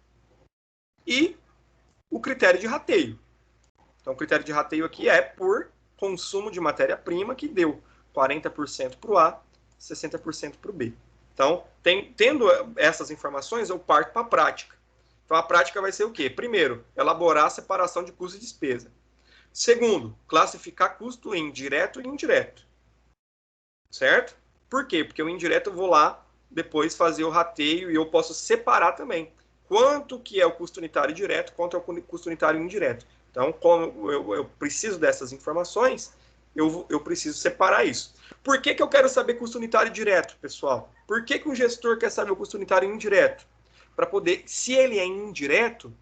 e o critério de rateio. Então, o critério de rateio aqui é por consumo de matéria-prima, que deu 40% para o A, 60% para o B. Então, tendo essas informações, eu parto para a prática. Então, a prática vai ser o quê? Primeiro, elaborar a separação de custo e despesa. Segundo, classificar custo em direto e indireto. Certo? Por quê? Porque o indireto eu vou lá depois fazer o rateio e eu posso separar também. Quanto que é o custo unitário direto, quanto é o custo unitário indireto. Então, como eu preciso dessas informações, eu preciso separar isso. Por que eu quero saber custo unitário direto, pessoal? Por que o gestor quer saber o custo unitário indireto? Para poder, se ele é indireto,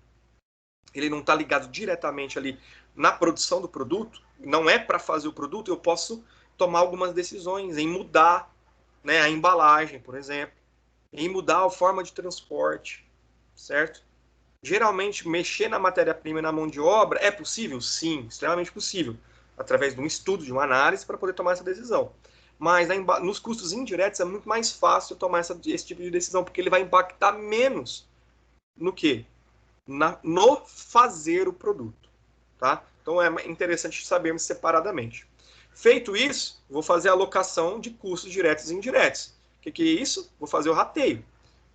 ele não está ligado diretamente ali na produção do produto, não é para fazer o produto, eu posso tomar algumas decisões em mudar, né, a embalagem, por exemplo, em mudar a forma de transporte, certo? Geralmente, mexer na matéria-prima e na mão de obra é possível? Sim, extremamente possível, através de um estudo, de uma análise, para poder tomar essa decisão. Mas nos custos indiretos é muito mais fácil tomar esse tipo de decisão, porque ele vai impactar menos no quê? No fazer o produto. Tá? Então é interessante sabermos separadamente. Feito isso, vou fazer a alocação de custos diretos e indiretos. O que é isso? Vou fazer o rateio.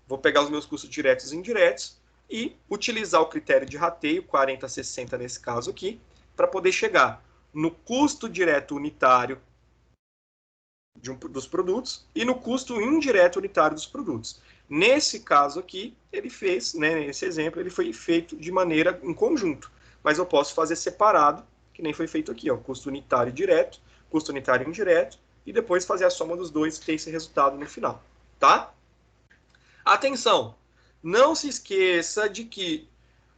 Vou pegar os meus custos diretos e indiretos e utilizar o critério de rateio, 40-60 nesse caso aqui, para poder chegar no custo direto unitário dos produtos e no custo indireto unitário dos produtos. Nesse caso aqui, ele fez, né, nesse exemplo, ele foi feito de maneira em conjunto, mas eu posso fazer separado, que nem foi feito aqui, ó, custo unitário direto, custo unitário indireto, e depois fazer a soma dos dois e ter esse resultado no final, tá? Atenção, não se esqueça de que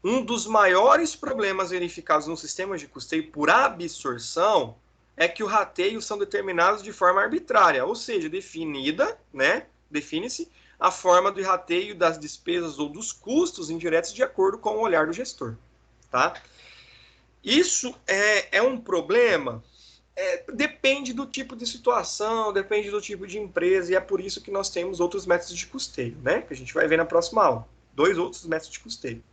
um dos maiores problemas verificados no sistema de custeio por absorção é que os rateios são determinados de forma arbitrária, ou seja, definida, né, define-se a forma do rateio das despesas ou dos custos indiretos de acordo com o olhar do gestor, tá? Isso é um problema? Depende do tipo de situação, depende do tipo de empresa, e é por isso que nós temos outros métodos de custeio, né? Que a gente vai ver na próxima aula. 2 outros métodos de custeio,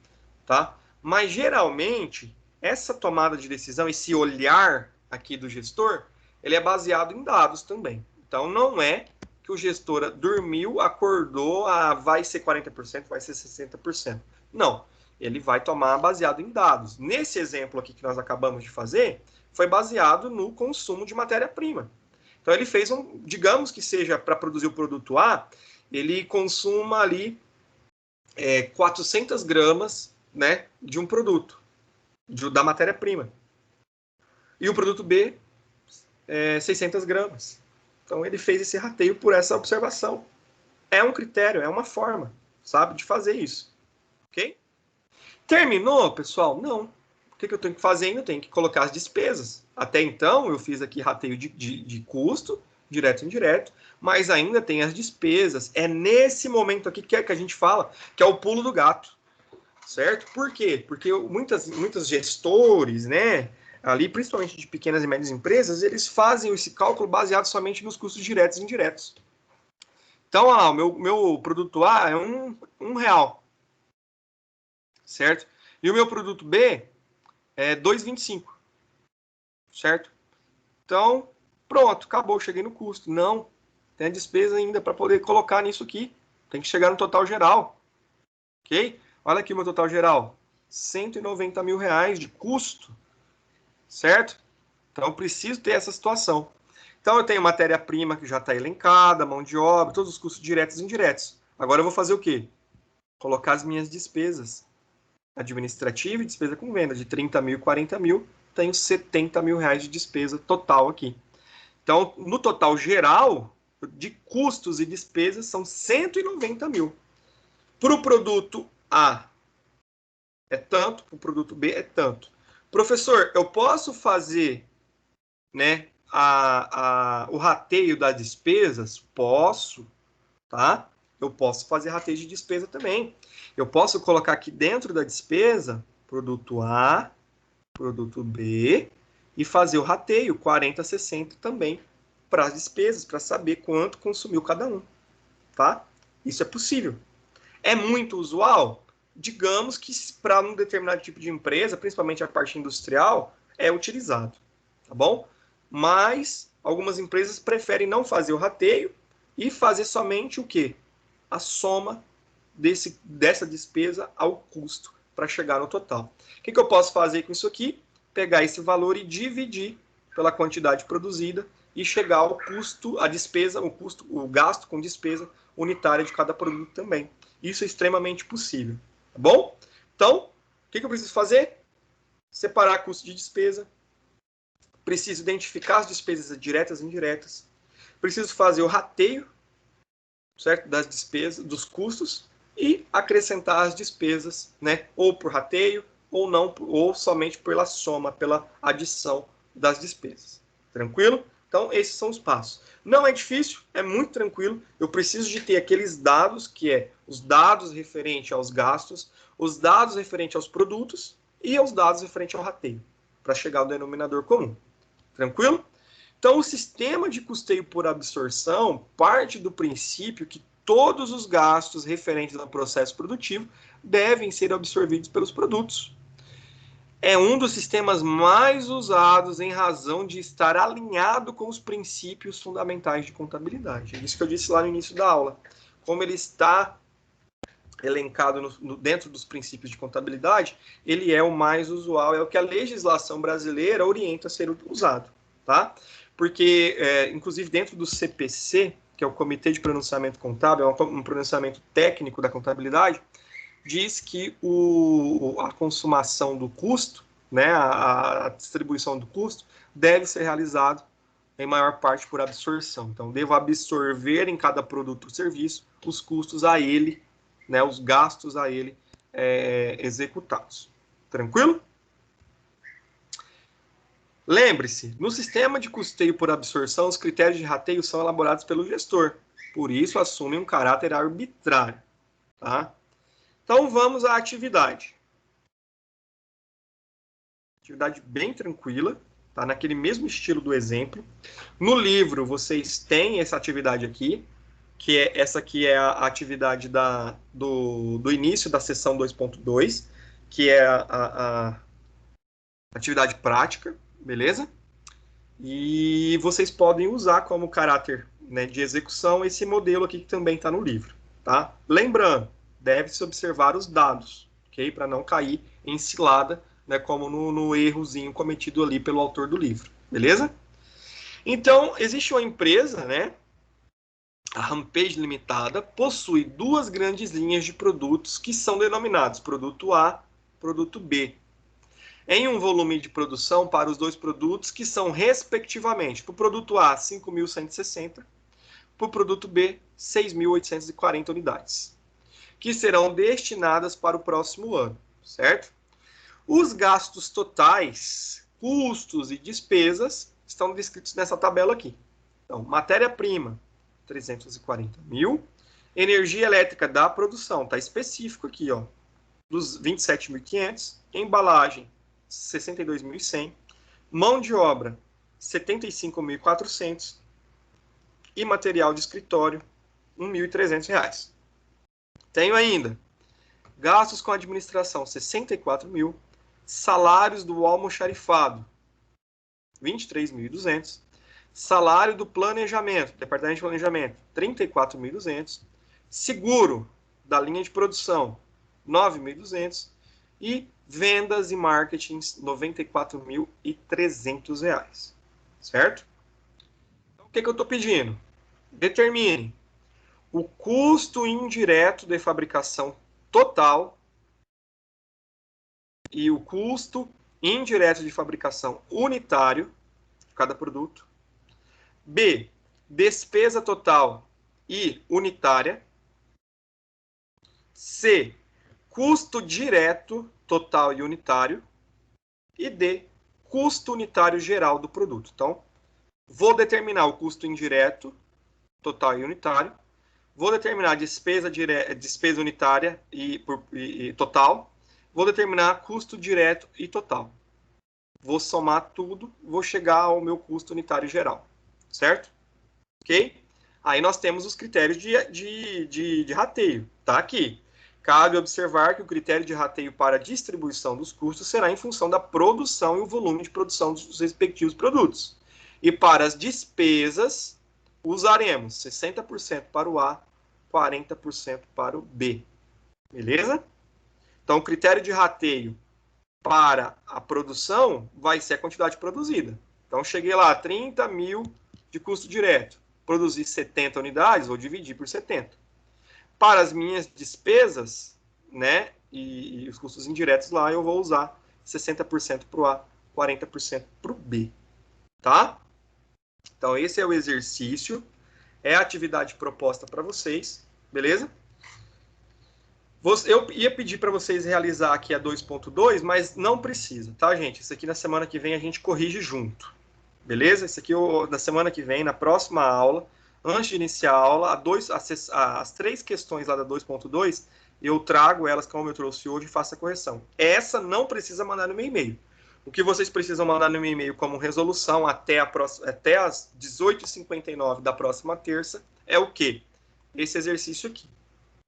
tá? Mas, geralmente, essa tomada de decisão, esse olhar aqui do gestor, ele é baseado em dados também. Então, não é que o gestor dormiu, acordou, vai ser 40%, vai ser 60%. Não, ele vai tomar baseado em dados. Nesse exemplo aqui que nós acabamos de fazer, foi baseado no consumo de matéria-prima. Então, ele fez digamos que seja para produzir o produto A, ele consuma ali 400 gramas, né, de um produto, da matéria-prima. E o produto B, 600 gramas. Então, ele fez esse rateio por essa observação. É um critério, é uma forma, sabe, de fazer isso. Ok? Terminou, pessoal? Não. O que eu tenho que fazer ainda? Eu tenho que colocar as despesas. Até então, eu fiz aqui rateio de custo, direto e indireto, mas ainda tem as despesas. É nesse momento aqui que a gente fala que é o pulo do gato. Certo? Por quê? Porque muitos gestores, né, ali, principalmente de pequenas e médias empresas, eles fazem esse cálculo baseado somente nos custos diretos e indiretos. Então, o meu produto A é R$1, certo? E o meu produto B é R$2,25, certo? Então, pronto, acabou, cheguei no custo. Não, tem a despesa ainda para poder colocar nisso aqui. Tem que chegar no total geral, ok? Olha aqui o meu total geral, R$190 mil de custo, certo? Então, eu preciso ter essa situação. Então, eu tenho matéria-prima que já está elencada, mão de obra, todos os custos diretos e indiretos. Agora, eu vou fazer o quê? Colocar as minhas despesas administrativa e despesa com venda, de 30 mil e 40 mil, tenho 70 mil de despesa total aqui. Então, no total geral, de custos e despesas, são 190 mil. Para o produto A é tanto, para o produto B é tanto. Professor, eu posso fazer, né, o rateio das despesas? Posso, tá? Eu posso fazer rateio de despesa também. Eu posso colocar aqui dentro da despesa, produto A, produto B, e fazer o rateio, 40, 60 também, para as despesas, para saber quanto consumiu cada um, tá? Isso é possível. É muito usual? Digamos que para um determinado tipo de empresa, principalmente a parte industrial, é utilizado, tá bom? Mas algumas empresas preferem não fazer o rateio e fazer somente o quê? A soma dessa despesa ao custo para chegar no total. O que eu posso fazer com isso aqui? Pegar esse valor e dividir pela quantidade produzida e chegar ao custo, a despesa, o gasto com despesa unitária de cada produto também. Isso é extremamente possível, tá bom? Então, o que eu preciso fazer? Separar custo de despesa. Preciso identificar as despesas diretas e indiretas. Preciso fazer o rateio, certo? Das despesas, dos custos, e acrescentar as despesas, né? Ou por rateio, ou não, ou somente pela soma, pela adição das despesas. Tranquilo? Então, esses são os passos. Não é difícil, é muito tranquilo. Eu preciso de ter aqueles dados, que é os dados referentes aos gastos, os dados referentes aos produtos e os dados referentes ao rateio, para chegar ao denominador comum. Tranquilo? Então, o sistema de custeio por absorção parte do princípio que todos os gastos referentes ao processo produtivo devem ser absorvidos pelos produtos. É um dos sistemas mais usados em razão de estar alinhado com os princípios fundamentais de contabilidade. É isso que eu disse lá no início da aula. Como ele está elencado dentro dos princípios de contabilidade, ele é o mais usual, é o que a legislação brasileira orienta a ser usado, tá? Porque, inclusive, dentro do CPC, que é o Comitê de Pronunciamento Contábil, é um pronunciamento técnico da contabilidade, diz que a consumação do custo, né, a distribuição do custo, deve ser realizado em maior parte por absorção. Então, devo absorver em cada produto ou serviço os custos a ele, né, os gastos a ele executados. Tranquilo? Lembre-se, no sistema de custeio por absorção, os critérios de rateio são elaborados pelo gestor. Por isso, assumem um caráter arbitrário. Tá? Então, vamos à atividade. Atividade bem tranquila, tá? Naquele mesmo estilo do exemplo. No livro, vocês têm essa atividade aqui, que é essa aqui é a atividade do início da sessão 2.2, que é a atividade prática, beleza? E vocês podem usar como caráter, né, de execução esse modelo aqui que também está no livro, tá? Lembrando, deve-se observar os dados, ok? Para não cair em cilada, né, como no errozinho cometido ali pelo autor do livro, beleza? Então, existe uma empresa, né? A Rampage Limitada possui duas grandes linhas de produtos que são denominados produto A, produto B, em um volume de produção para os dois produtos que são, respectivamente, para o produto A, 5.160, para o produto B, 6.840 unidades, que serão destinadas para o próximo ano, certo? Os gastos totais, custos e despesas estão descritos nessa tabela aqui. Então, matéria-prima, 340 mil. Energia elétrica da produção, está específico aqui, ó, dos 27.500. Embalagem, 62.100. Mão de obra, 75.400. E material de escritório, R$ 1.300. Tenho ainda gastos com administração, 64 mil. Salários do almoxarifado, 23.200. Salário do planejamento, departamento de planejamento, 34.200. Seguro da linha de produção, 9.200. E vendas e marketing, R$ 94.300. Certo? Então, o que eu estou pedindo? Determine o custo indireto de fabricação total e o custo indireto de fabricação unitário de cada produto. B, despesa total e unitária. C, custo direto total e unitário. E D, custo unitário geral do produto. Então, vou determinar o custo indireto total e unitário. Vou determinar a despesa unitária e total. Vou determinar custo direto e total. Vou somar tudo, vou chegar ao meu custo unitário geral. Certo? Ok? Aí nós temos os critérios de rateio. Tá aqui. Cabe observar que o critério de rateio para a distribuição dos custos será em função da produção e o volume de produção dos respectivos produtos. E para as despesas, usaremos 60% para o A, 40% para o B. Beleza? Então, o critério de rateio para a produção vai ser a quantidade produzida. Então, cheguei lá, 30 mil de custo direto. Produzi 70 unidades, vou dividir por 70. Para as minhas despesas, né, e os custos indiretos lá, eu vou usar 60% para o A, 40% para o B. Tá? Então, esse é o exercício. É a atividade proposta para vocês. Beleza? Eu ia pedir para vocês realizar aqui a 2.2, mas não precisa, tá, gente? Isso aqui na semana que vem a gente corrige junto. Beleza? Isso aqui na semana que vem, na próxima aula, antes de iniciar a aula, as 3 questões lá da 2.2, eu trago elas como eu trouxe hoje e faço a correção. Essa não precisa mandar no meu e-mail. O que vocês precisam mandar no meu e-mail como resolução até as 18h59 da próxima terça é o quê? Esse exercício aqui,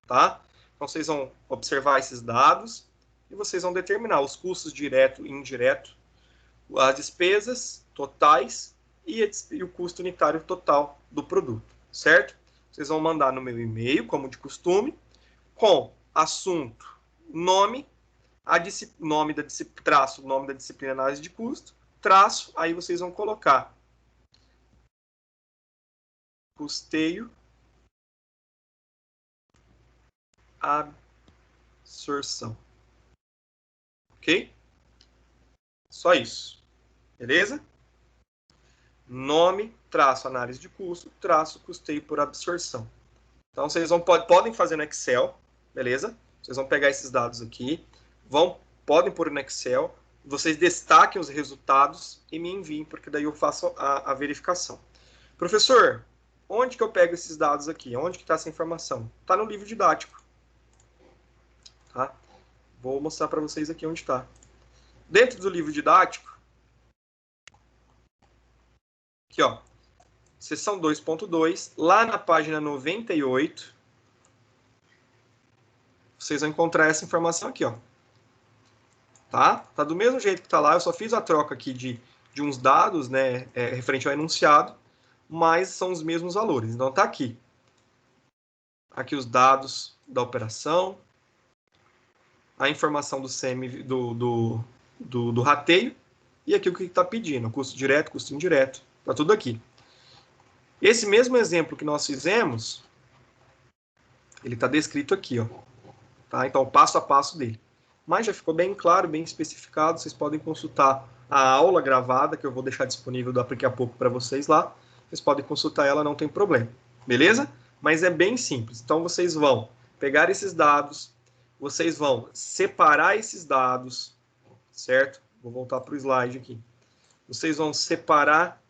tá? Então, vocês vão observar esses dados e vocês vão determinar os custos direto e indireto, as despesas totais e o custo unitário total do produto, certo? Vocês vão mandar no meu e-mail, como de costume, com assunto, nome, nome da disciplina análise de custo, traço, aí vocês vão colocar custeio absorção. Ok? Só isso. Beleza? Nome, traço, análise de custo, traço, custeio por absorção. Então, vocês podem fazer no Excel, beleza? Vocês vão pegar esses dados aqui, podem pôr no Excel, vocês destaquem os resultados e me enviem, porque daí eu faço a verificação. Professor, onde que eu pego esses dados aqui? Onde que está essa informação? Está no livro didático. Tá? Vou mostrar para vocês aqui onde está. Dentro do livro didático, aqui, ó, seção 2.2, lá na página 98, vocês vão encontrar essa informação aqui, ó. Tá? Tá do mesmo jeito que tá lá, eu só fiz a troca aqui de uns dados, né, referente ao enunciado, mas são os mesmos valores. Então tá aqui. Aqui os dados da operação, a informação do do rateio, e aqui o que está pedindo, custo direto, custo indireto, tá tudo aqui. Esse mesmo exemplo que nós fizemos, ele está descrito aqui, ó. Tá? Então, o passo a passo dele. Mas já ficou bem claro, bem especificado, vocês podem consultar a aula gravada, que eu vou deixar disponível daqui a pouco para vocês lá. Vocês podem consultar ela, não tem problema. Beleza? Mas é bem simples. Então, vocês vão pegar esses dados, vocês vão separar esses dados, certo? Vou voltar para o slide aqui. Vocês vão separar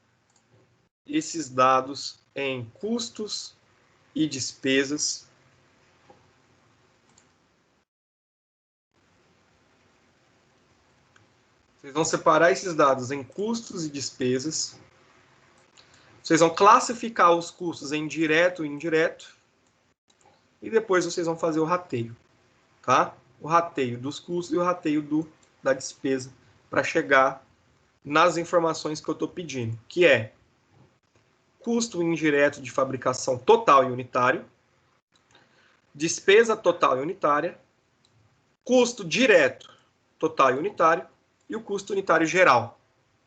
esses dados em custos e despesas. Vocês vão separar esses dados em custos e despesas. Vocês vão classificar os custos em direto e indireto. E depois vocês vão fazer o rateio. Tá? O rateio dos custos e o rateio da despesa para chegar nas informações que eu estou pedindo, que é custo indireto de fabricação total e unitário, despesa total e unitária, custo direto total e unitário e o custo unitário geral.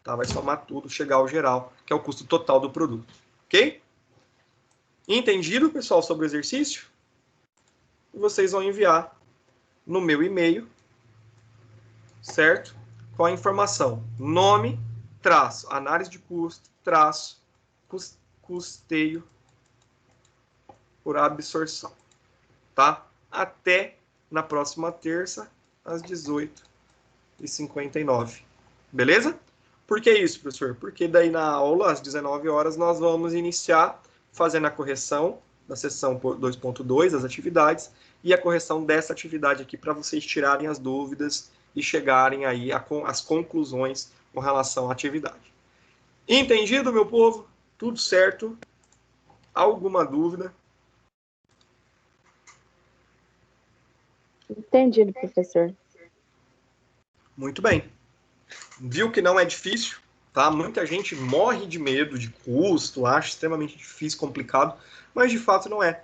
Tá? Vai somar tudo, chegar ao geral, que é o custo total do produto. Ok? Entendido, pessoal, sobre o exercício? E vocês vão enviar no meu e-mail, certo? Com a informação nome, traço, análise de custo, traço, custeio por absorção. Tá? Até na próxima terça, às 18h59. Beleza? Por que isso, professor? Porque daí na aula, às 19 horas, nós vamos iniciar fazendo a correção da seção 2.2, das atividades, e a correção dessa atividade aqui para vocês tirarem as dúvidas e chegarem aí às conclusões com relação à atividade. Entendido, meu povo? Tudo certo? Alguma dúvida? Entendido, professor. Muito bem. Viu que não é difícil, tá? Muita gente morre de medo de custo, acha extremamente difícil, complicado, mas de fato não é.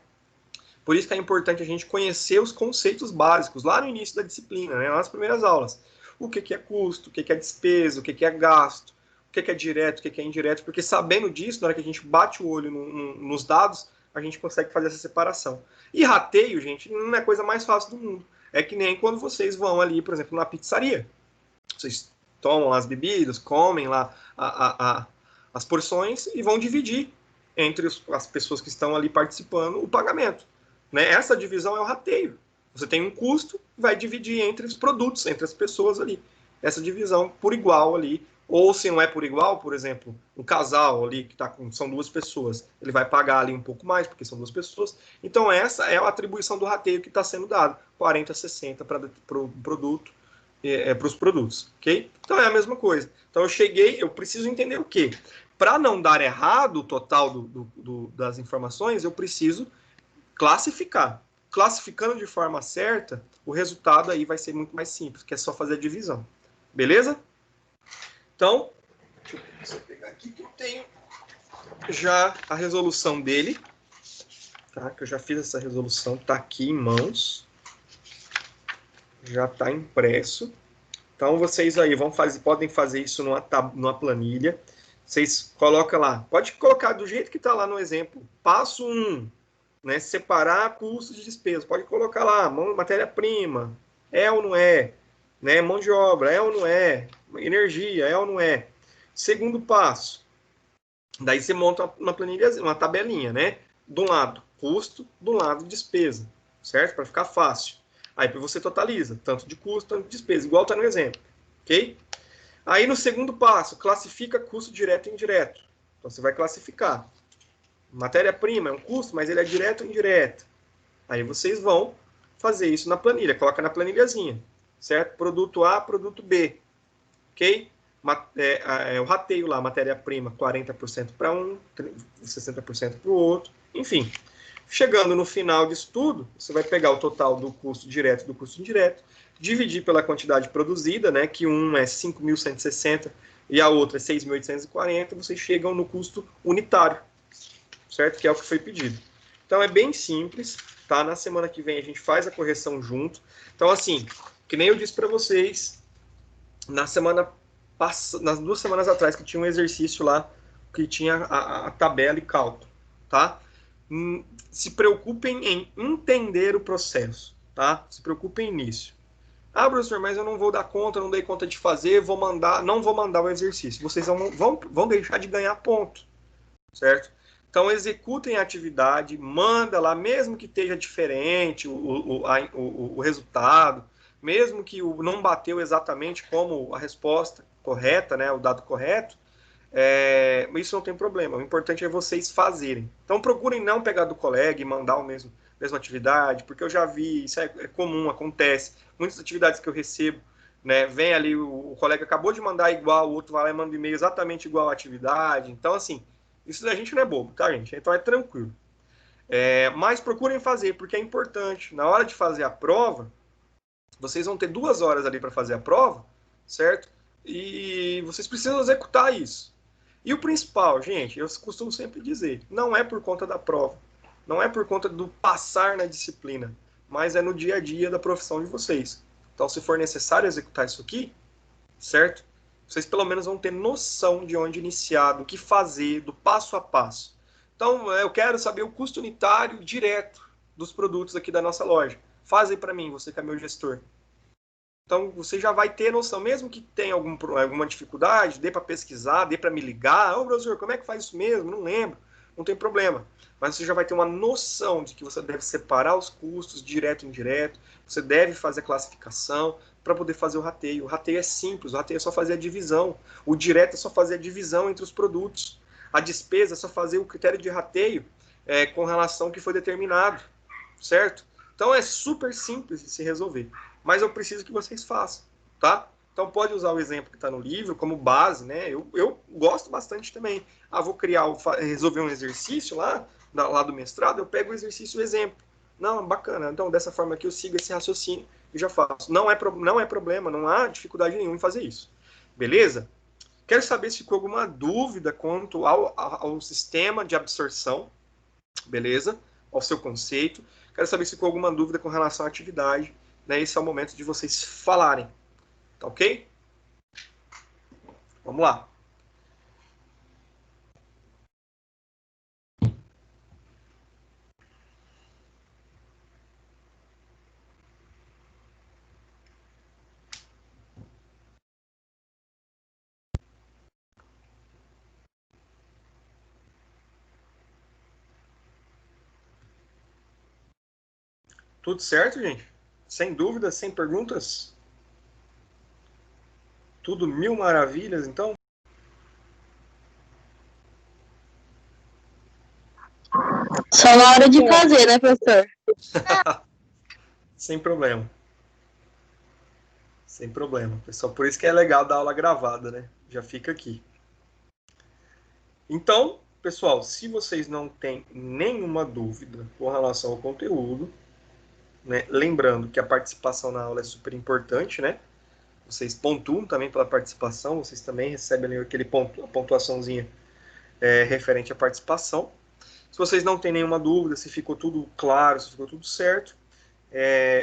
Por isso que é importante a gente conhecer os conceitos básicos lá no início da disciplina, né? Nas primeiras aulas. O que é custo, o que é despesa, o que é gasto, o que é direto, o que é indireto, porque sabendo disso, na hora que a gente bate o olho nos dados, a gente consegue fazer essa separação. E rateio, gente, não é a coisa mais fácil do mundo. É que nem quando vocês vão ali, por exemplo, na pizzaria. Vocês tomam as bebidas, comem lá as porções e vão dividir entre as pessoas que estão ali participando o pagamento. Né? Essa divisão é o rateio. Você tem um custo, vai dividir entre os produtos, entre as pessoas ali. Essa divisão por igual ali. Ou se não é por igual, por exemplo, um casal ali, que são duas pessoas, ele vai pagar ali um pouco mais, porque são duas pessoas. Então essa é a atribuição do rateio que está sendo dado. 40, 60 para o produto. Para os produtos, ok? Então é a mesma coisa. Então eu preciso entender o quê? Para não dar errado o total das informações, eu preciso classificar. Classificando de forma certa, o resultado aí vai ser muito mais simples, que é só fazer a divisão. Beleza? Então, deixa eu pegar aqui que eu tenho já a resolução dele, tá? Que eu já fiz essa resolução, está aqui em mãos. Já está impresso. Então, vocês aí podem fazer isso numa planilha. Vocês colocam lá. Pode colocar do jeito que está lá no exemplo. Passo 1. né? Separar custo de despesa. Pode colocar lá, matéria-prima, é ou não é? Né? Mão de obra, é ou não é? Energia, é ou não é? Segundo passo, daí você monta uma planilha, uma tabelinha, né? De um lado, custo, do lado, despesa, certo? Para ficar fácil. Aí você totaliza, tanto de custo, tanto de despesa, igual está no exemplo, ok? Aí no segundo passo, classifica custo direto e indireto. Então você vai classificar. Matéria-prima é um custo, mas ele é direto ou indireto. Aí vocês vão fazer isso na planilha, coloca na planilhazinha, certo? Produto A, produto B, ok? O rateio lá, matéria-prima, 40% para um, 60% para o outro, enfim. Chegando no final disso tudo, você vai pegar o total do custo direto e do custo indireto, dividir pela quantidade produzida, né, que um é 5.160 e a outra é 6.840, vocês chegam no custo unitário, certo? Que é o que foi pedido. Então é bem simples, tá? Na semana que vem a gente faz a correção junto. Então assim, que nem eu disse para vocês, nas 2 semanas atrás, que tinha um exercício lá, que tinha a tabela e cálculo, tá? Se preocupem em entender o processo, tá? Se preocupem nisso. Ah, professor, mas eu não vou dar conta, não dei conta de fazer, não vou mandar o exercício. Vocês vão deixar de ganhar ponto, certo? Então, executem a atividade, manda lá, mesmo que esteja diferente o resultado, mesmo que não bateu exatamente como a resposta correta, né, o dado correto, isso não tem problema. O importante é vocês fazerem. Então, procurem não pegar do colega e mandar a mesma atividade, porque eu já vi, isso é comum, acontece. Muitas atividades que eu recebo, né, vem ali, o colega acabou de mandar igual, o outro vai lá e manda um e-mail exatamente igual à atividade. Então, assim, isso da gente não é bobo, tá, gente? Então é tranquilo. Mas procurem fazer, porque é importante. Na hora de fazer a prova, vocês vão ter 2 horas ali para fazer a prova, certo? E vocês precisam executar isso. E o principal, gente, eu costumo sempre dizer, não é por conta da prova, não é por conta do passar na disciplina, mas é no dia a dia da profissão de vocês. Então, se for necessário executar isso aqui, certo? Vocês pelo menos vão ter noção de onde iniciar, do que fazer, do passo a passo. Então, eu quero saber o custo unitário direto dos produtos aqui da nossa loja. Faz aí para mim, você que é meu gestor. Então, você já vai ter noção, mesmo que tenha alguma dificuldade, dê para pesquisar, dê para me ligar. Ô, professor, como é que faz isso mesmo? Não lembro. Não tem problema. Mas você já vai ter uma noção de que você deve separar os custos, direto e indireto. Você deve fazer a classificação para poder fazer o rateio. O rateio é simples, o rateio é só fazer a divisão. O direto é só fazer a divisão entre os produtos. A despesa é só fazer o critério de rateio com relação ao que foi determinado, certo? Então é super simples de se resolver. Mas eu preciso que vocês façam, tá? Então pode usar o exemplo que está no livro como base, né? Eu gosto bastante também. Vou resolver um exercício lá do mestrado, eu pego o exercício exemplo. Não, bacana. Então dessa forma aqui eu sigo esse raciocínio e já faço. Não é problema, não há dificuldade nenhuma em fazer isso. Beleza? Quero saber se ficou alguma dúvida quanto ao sistema de absorção, beleza? Ao seu conceito. Quero saber se ficou alguma dúvida com relação à atividade. Né? Esse é o momento de vocês falarem. Tá ok? Vamos lá. Tudo certo, gente? Sem dúvidas, sem perguntas? Tudo mil maravilhas, então? Só na hora de fazer, né, professor? Sem problema. Sem problema, pessoal. Por isso que é legal dar aula gravada, né? Já fica aqui. Então, pessoal, se vocês não têm nenhuma dúvida com relação ao conteúdo, né? Lembrando que a participação na aula é super importante, né? Vocês pontuam também pela participação, vocês também recebem ali a pontuaçãozinha referente à participação. Se vocês não têm nenhuma dúvida, se ficou tudo claro, se ficou tudo certo,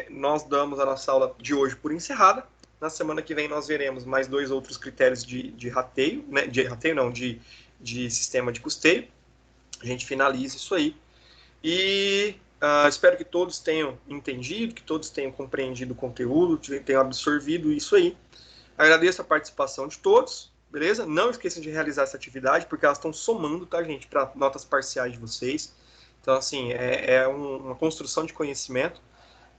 nós damos a nossa aula de hoje por encerrada. Na semana que vem nós veremos mais 2 outros critérios de rateio, né? De rateio não, de sistema de custeio. A gente finaliza isso aí. E espero que todos tenham entendido, que todos tenham compreendido o conteúdo, tenham absorvido isso aí. Agradeço a participação de todos, beleza? Não esqueçam de realizar essa atividade, porque elas estão somando, tá, gente, para notas parciais de vocês. Então, assim, é uma construção de conhecimento.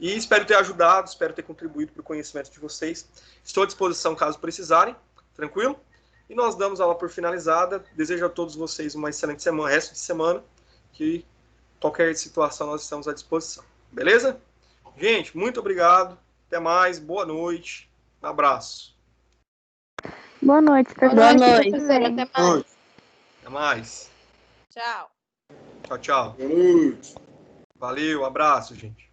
E espero ter ajudado, espero ter contribuído para o conhecimento de vocês. Estou à disposição caso precisarem, tranquilo? E nós damos a aula por finalizada. Desejo a todos vocês uma excelente semana, resto de semana, que qualquer situação nós estamos à disposição. Beleza? Gente, muito obrigado. Até mais. Boa noite. Um abraço. Boa noite, professor. Boa noite, Professor. até mais. Até mais. Tchau. Tchau, tchau. Valeu, abraço, gente.